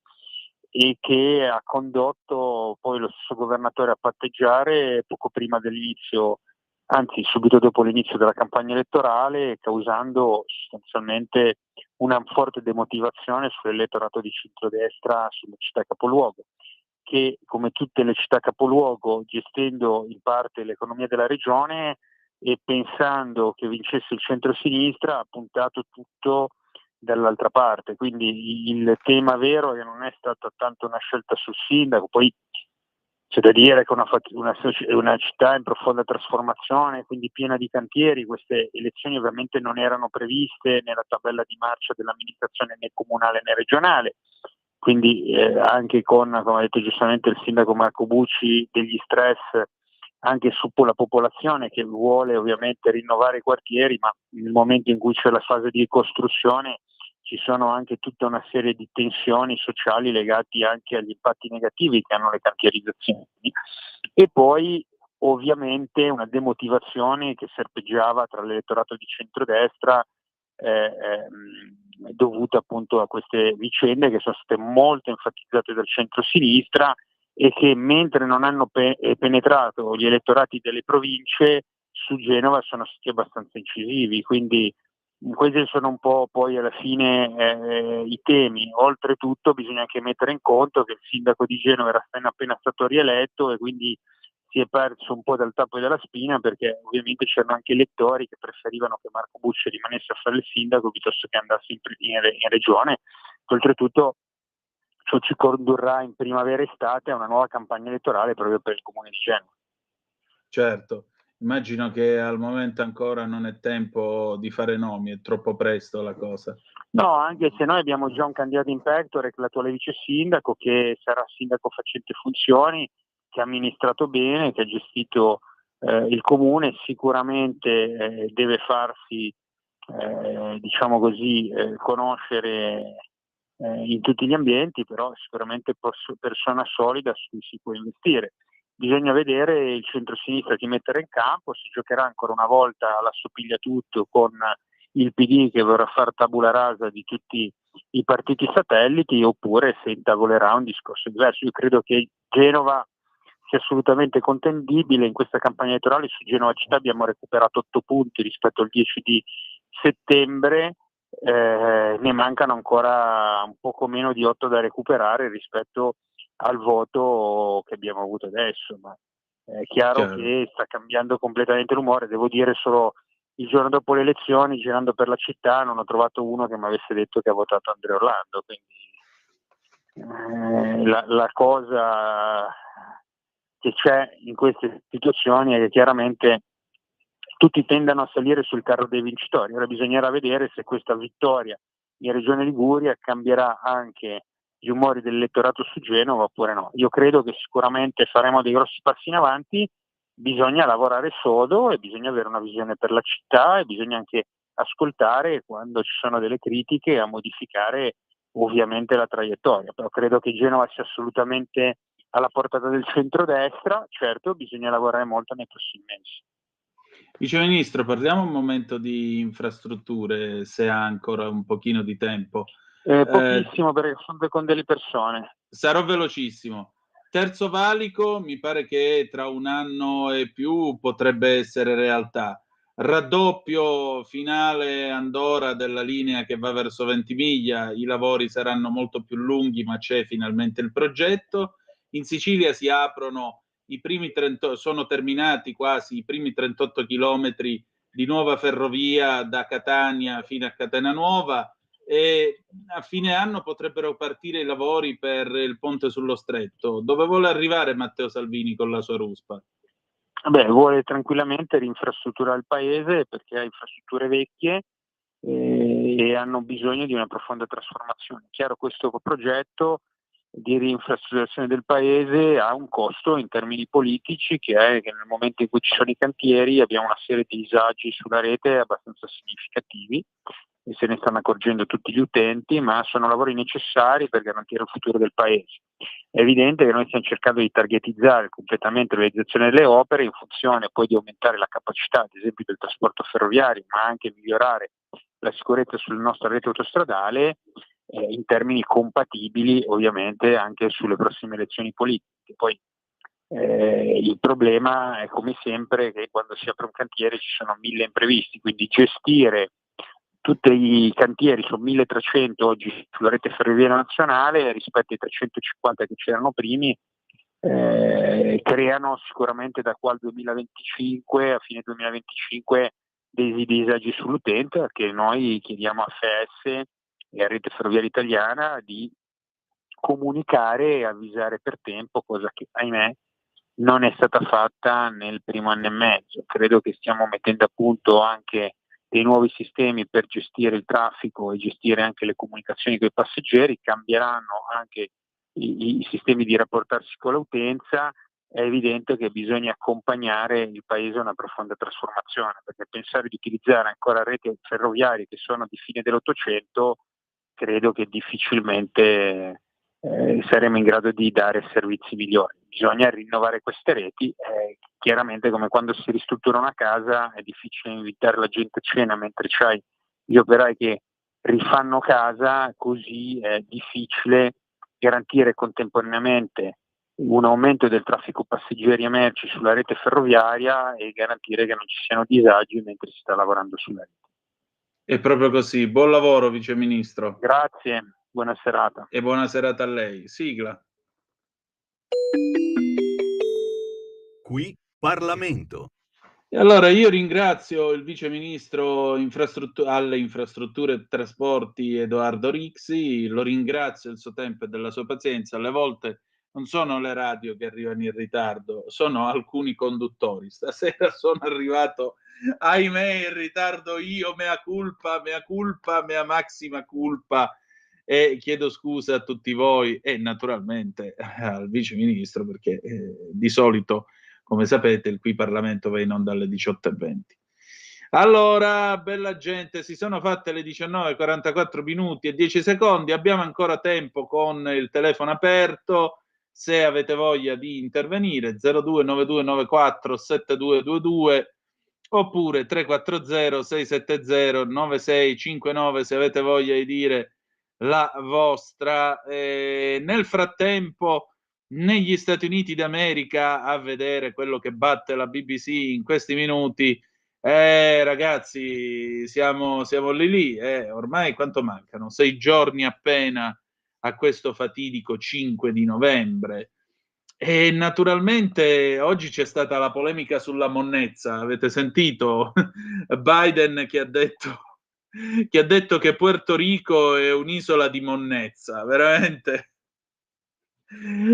e che ha condotto poi lo stesso governatore a patteggiare poco prima dell'inizio, anzi subito dopo l'inizio della campagna elettorale, causando sostanzialmente una forte demotivazione sull'elettorato di centrodestra sulle città capoluogo, che come tutte le città capoluogo, gestendo in parte l'economia della regione e pensando che vincesse il centro-sinistra, ha puntato tutto dall'altra parte. Quindi il tema vero è che non è stata tanto una scelta sul sindaco, poi c'è da dire che una città in profonda trasformazione, quindi piena di cantieri. Queste elezioni ovviamente non erano previste nella tabella di marcia dell'amministrazione né comunale né regionale, quindi anche con, come ha detto giustamente il sindaco Marco Bucci, degli stress anche su la popolazione che vuole ovviamente rinnovare i quartieri, ma nel momento in cui c'è la fase di costruzione ci sono anche tutta una serie di tensioni sociali legati anche agli impatti negativi che hanno le cantierizzazioni, e poi ovviamente una demotivazione che serpeggiava tra l'elettorato di centrodestra dovuta appunto a queste vicende che sono state molto enfatizzate dal centro-sinistra e che mentre non hanno penetrato gli elettorati delle province, su Genova sono stati abbastanza incisivi. Quindi questi sono un po' poi alla fine i temi. Oltretutto bisogna anche mettere in conto che il sindaco di Genova era appena stato rieletto e quindi si è perso un po' dal tappo e dalla spina, perché ovviamente c'erano anche elettori che preferivano che Marco Bucci rimanesse a fare il sindaco piuttosto che andasse in regione. Oltretutto ciò ci condurrà in primavera e estate a una nuova campagna elettorale proprio per il comune di Genova. Certo, immagino che al momento ancora non è tempo di fare nomi, è troppo presto la cosa. No, anche se noi abbiamo già un candidato in pectore, che è l'attuale vice sindaco, che sarà sindaco facente funzioni, che ha amministrato bene, che ha gestito il comune, sicuramente deve farsi, diciamo così, conoscere in tutti gli ambienti, però sicuramente persona solida su cui si può investire. Bisogna vedere il centro-sinistra che mettere in campo, si giocherà ancora una volta all'assopigliatutto con il PD che vorrà fare tabula rasa di tutti i partiti satelliti, oppure se intavolerà un discorso diverso. Io credo che Genova sia assolutamente contendibile. In questa campagna elettorale su Genova città abbiamo recuperato 8 punti rispetto al 10 di settembre, ne mancano ancora un poco meno di 8 da recuperare rispetto al voto che abbiamo avuto adesso, ma è chiaro che sta cambiando completamente l'umore. Devo dire, solo il giorno dopo le elezioni, girando per la città, non ho trovato uno che mi avesse detto che ha votato Andrea Orlando, quindi la cosa che c'è in queste situazioni è che chiaramente tutti tendono a salire sul carro dei vincitori. Ora bisognerà vedere se questa vittoria in Regione Liguria cambierà anche gli umori dell'elettorato su Genova oppure no. Io credo che sicuramente faremo dei grossi passi in avanti, bisogna lavorare sodo e bisogna avere una visione per la città e bisogna anche ascoltare quando ci sono delle critiche a modificare ovviamente la traiettoria. Però credo che Genova sia assolutamente alla portata del centrodestra. Certo, bisogna lavorare molto nei prossimi mesi. Vice Ministro, parliamo un momento di infrastrutture, se ha ancora un pochino di tempo. Pochissimo, perché sono con delle persone. Sarò velocissimo. Terzo valico, mi pare che tra un anno e più potrebbe essere realtà. Raddoppio finale Andorra della linea che va verso Ventimiglia, i lavori saranno molto più lunghi, ma c'è finalmente il progetto. In Sicilia si aprono i primi 30, sono terminati quasi i primi 38 chilometri di nuova ferrovia da Catania fino a Catena Nuova, e a fine anno potrebbero partire i lavori per il ponte sullo Stretto. Dove vuole arrivare Matteo Salvini con la sua ruspa? Beh, vuole tranquillamente rinfrastrutturare il paese perché ha infrastrutture vecchie e hanno bisogno di una profonda trasformazione. Chiaro, questo progetto di rinfrastrutturazione del paese ha un costo in termini politici, che è che nel momento in cui ci sono i cantieri abbiamo una serie di disagi sulla rete abbastanza significativi e se ne stanno accorgendo tutti gli utenti, ma sono lavori necessari per garantire il futuro del paese. È evidente che noi stiamo cercando di targetizzare completamente la realizzazione delle opere in funzione poi di aumentare la capacità, ad esempio, del trasporto ferroviario, ma anche migliorare la sicurezza sulla nostra rete autostradale in termini compatibili ovviamente anche sulle prossime elezioni politiche. Poi il problema è come sempre che quando si apre un cantiere ci sono 1000 imprevisti, quindi gestire tutti i cantieri, sono 1300 oggi sulla rete ferroviaria nazionale rispetto ai 350 che c'erano primi, creano sicuramente da qua al 2025, a fine 2025, dei disagi sull'utente, perché noi chiediamo a FS e a Rete Ferroviaria Italiana di comunicare e avvisare per tempo, cosa che ahimè non è stata fatta nel primo anno e mezzo. Credo che stiamo mettendo a punto anche dei nuovi sistemi per gestire il traffico e gestire anche le comunicazioni con i passeggeri, cambieranno anche i sistemi di rapportarsi con l'utenza. È evidente che bisogna accompagnare il paese a una profonda trasformazione, perché pensare di utilizzare ancora reti ferroviarie che sono di fine dell'800 credo che difficilmente saremo in grado di dare servizi migliori. Bisogna rinnovare queste reti, chiaramente come quando si ristruttura una casa è difficile invitare la gente a cena mentre c'hai gli operai che rifanno casa, così è difficile garantire contemporaneamente un aumento del traffico passeggeri e merci sulla rete ferroviaria e garantire che non ci siano disagi mentre si sta lavorando sulla rete. È proprio così. Buon lavoro, Vice Ministro. Grazie, buona serata. E buona serata a lei. Sigla. Qui Parlamento. E allora io ringrazio il Vice Ministro alle infrastrutture e trasporti Edoardo Rixi, lo ringrazio del suo tempo e della sua pazienza. Alle volte non sono le radio che arrivano in ritardo, sono alcuni conduttori. Stasera sono arrivato, ahimè, in ritardo io, mea culpa, mea maxima culpa, e chiedo scusa a tutti voi e naturalmente al Vice Ministro, perché di solito, come sapete, il Qui Parlamento va in onda alle 18:20. Allora, bella gente, si sono fatte le 19:44 minuti e 10 secondi, abbiamo ancora tempo con il telefono aperto, se avete voglia di intervenire, 0292947222 oppure 340-670-9659 se avete voglia di dire la vostra. Nel frattempo, negli Stati Uniti d'America, a vedere quello che batte la BBC in questi minuti, ragazzi, siamo lì, ormai quanto mancano? 6 giorni appena a questo fatidico 5 di novembre. E naturalmente oggi c'è stata la polemica sulla monnezza, avete sentito? Biden che ha detto che Puerto Rico è un'isola di monnezza, veramente.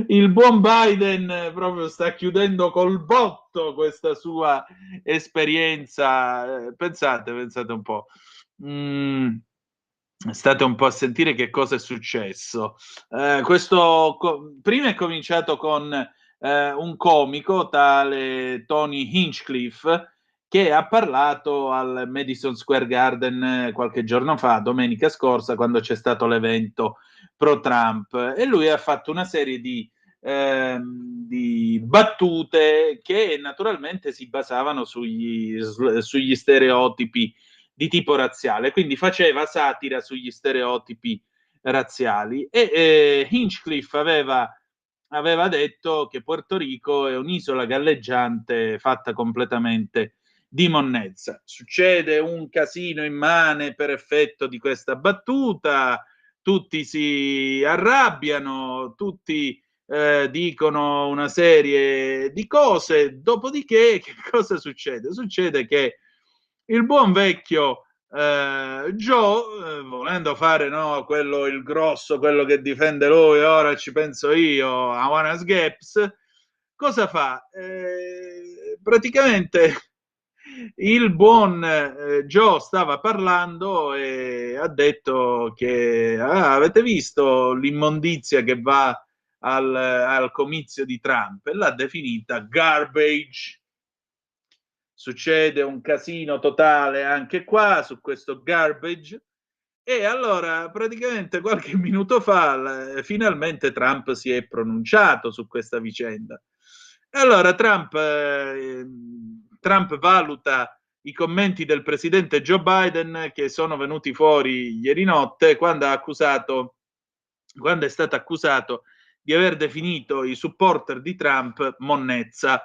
Il buon Biden proprio sta chiudendo col botto questa sua esperienza. Pensate un po'. State un po' a sentire che cosa è successo. Prima è cominciato con un comico tale Tony Hinchcliffe che ha parlato al Madison Square Garden qualche giorno fa, domenica scorsa, quando c'è stato l'evento pro Trump, e lui ha fatto una serie di battute che naturalmente si basavano sugli stereotipi di tipo razziale, quindi faceva satira sugli stereotipi razziali e Hinchcliffe aveva detto che Puerto Rico è un'isola galleggiante fatta completamente di monnezza. Succede un casino immane per effetto di questa battuta, tutti si arrabbiano, tutti dicono una serie di cose, dopodiché che cosa succede? Succede che il buon vecchio Joe, volendo fare quello il grosso, quello che difende lui, ora ci penso io, a Wanna Sgaps, cosa fa? Praticamente il buon Joe stava parlando e ha detto che avete visto l'immondizia che va al comizio di Trump e l'ha definita garbage. Succede un casino totale anche qua su questo garbage. E allora praticamente qualche minuto fa finalmente Trump si è pronunciato su questa vicenda. E allora Trump valuta i commenti del presidente Joe Biden che sono venuti fuori ieri notte quando è stato accusato di aver definito i supporter di Trump monnezza.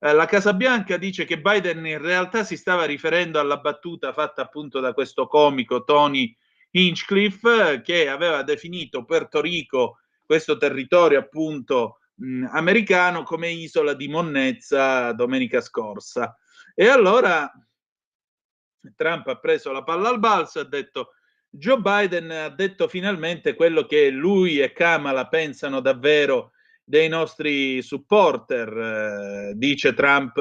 La Casa Bianca dice che Biden in realtà si stava riferendo alla battuta fatta appunto da questo comico Tony Hinchcliffe, che aveva definito Puerto Rico, questo territorio appunto americano, come isola di monnezza domenica scorsa. E allora Trump ha preso la palla al balzo e ha detto: Joe Biden ha detto finalmente quello che lui e Kamala pensano davvero dei nostri supporter, dice Trump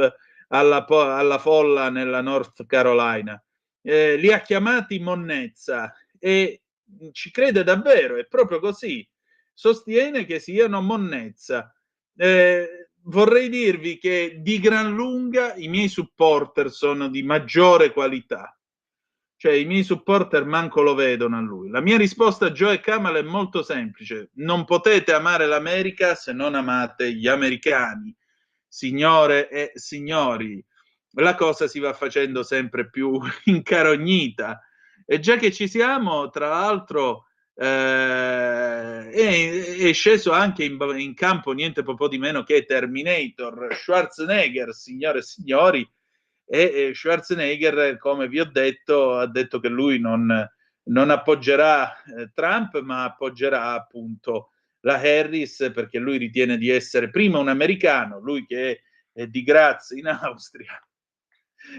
alla folla nella North Carolina. Li ha chiamati monnezza e ci crede davvero, è proprio così. Sostiene che siano monnezza. Vorrei dirvi che di gran lunga i miei supporter sono di maggiore qualità. Cioè i miei supporter manco lo vedono a lui. La mia risposta a Joe e Kamala è molto semplice: non potete amare l'America se non amate gli americani. Signore e signori, la cosa si va facendo sempre più incarognita. E già che ci siamo, tra l'altro è sceso anche in campo niente po' di meno che Terminator, Schwarzenegger, signore e signori. E Schwarzenegger, come vi ho detto, ha detto che lui non appoggerà Trump, ma appoggerà appunto la Harris, perché lui ritiene di essere prima un americano, lui che è di Graz in Austria.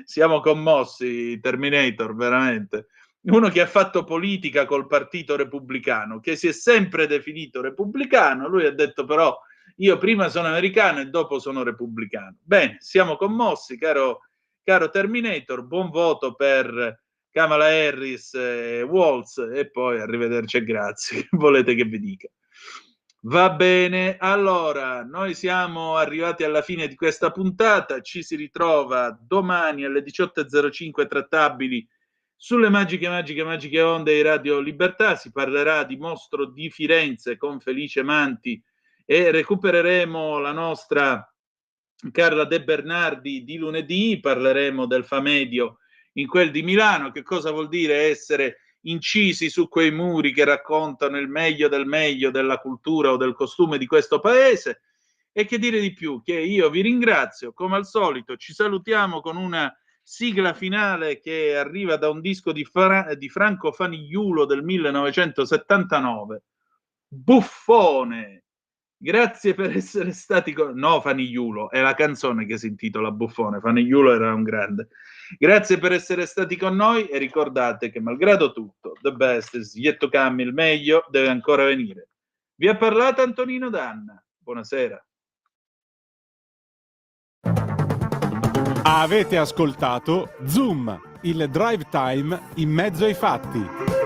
Siamo commossi, Terminator, veramente. Uno che ha fatto politica col partito repubblicano, che si è sempre definito repubblicano, lui ha detto però io prima sono americano e dopo sono repubblicano. Bene, siamo commossi, caro Terminator, buon voto per Kamala Harris e Walz e poi arrivederci e grazie. Che volete che vi dica? Va bene, allora noi siamo arrivati alla fine di questa puntata, ci si ritrova domani alle 18.05 trattabili sulle magiche onde di Radio Libertà. Si parlerà di Mostro di Firenze con Felice Manti e recupereremo la nostra Carla De Bernardi di lunedì, parleremo del Famedio in quel di Milano, che cosa vuol dire essere incisi su quei muri che raccontano il meglio della cultura o del costume di questo paese. E che dire di più, che io vi ringrazio, come al solito ci salutiamo con una sigla finale che arriva da un disco di Franco Fanigliulo del 1979, Buffone. Grazie per essere stati no, Fanigliulo, è la canzone che si intitola Buffone, Fanigliulo era un grande. Grazie per essere stati con noi e ricordate che malgrado tutto, the best is yet to come, il meglio deve ancora venire. Vi ha parlato Antonino Danna, buonasera. Avete ascoltato Zoom, il drive time in mezzo ai fatti.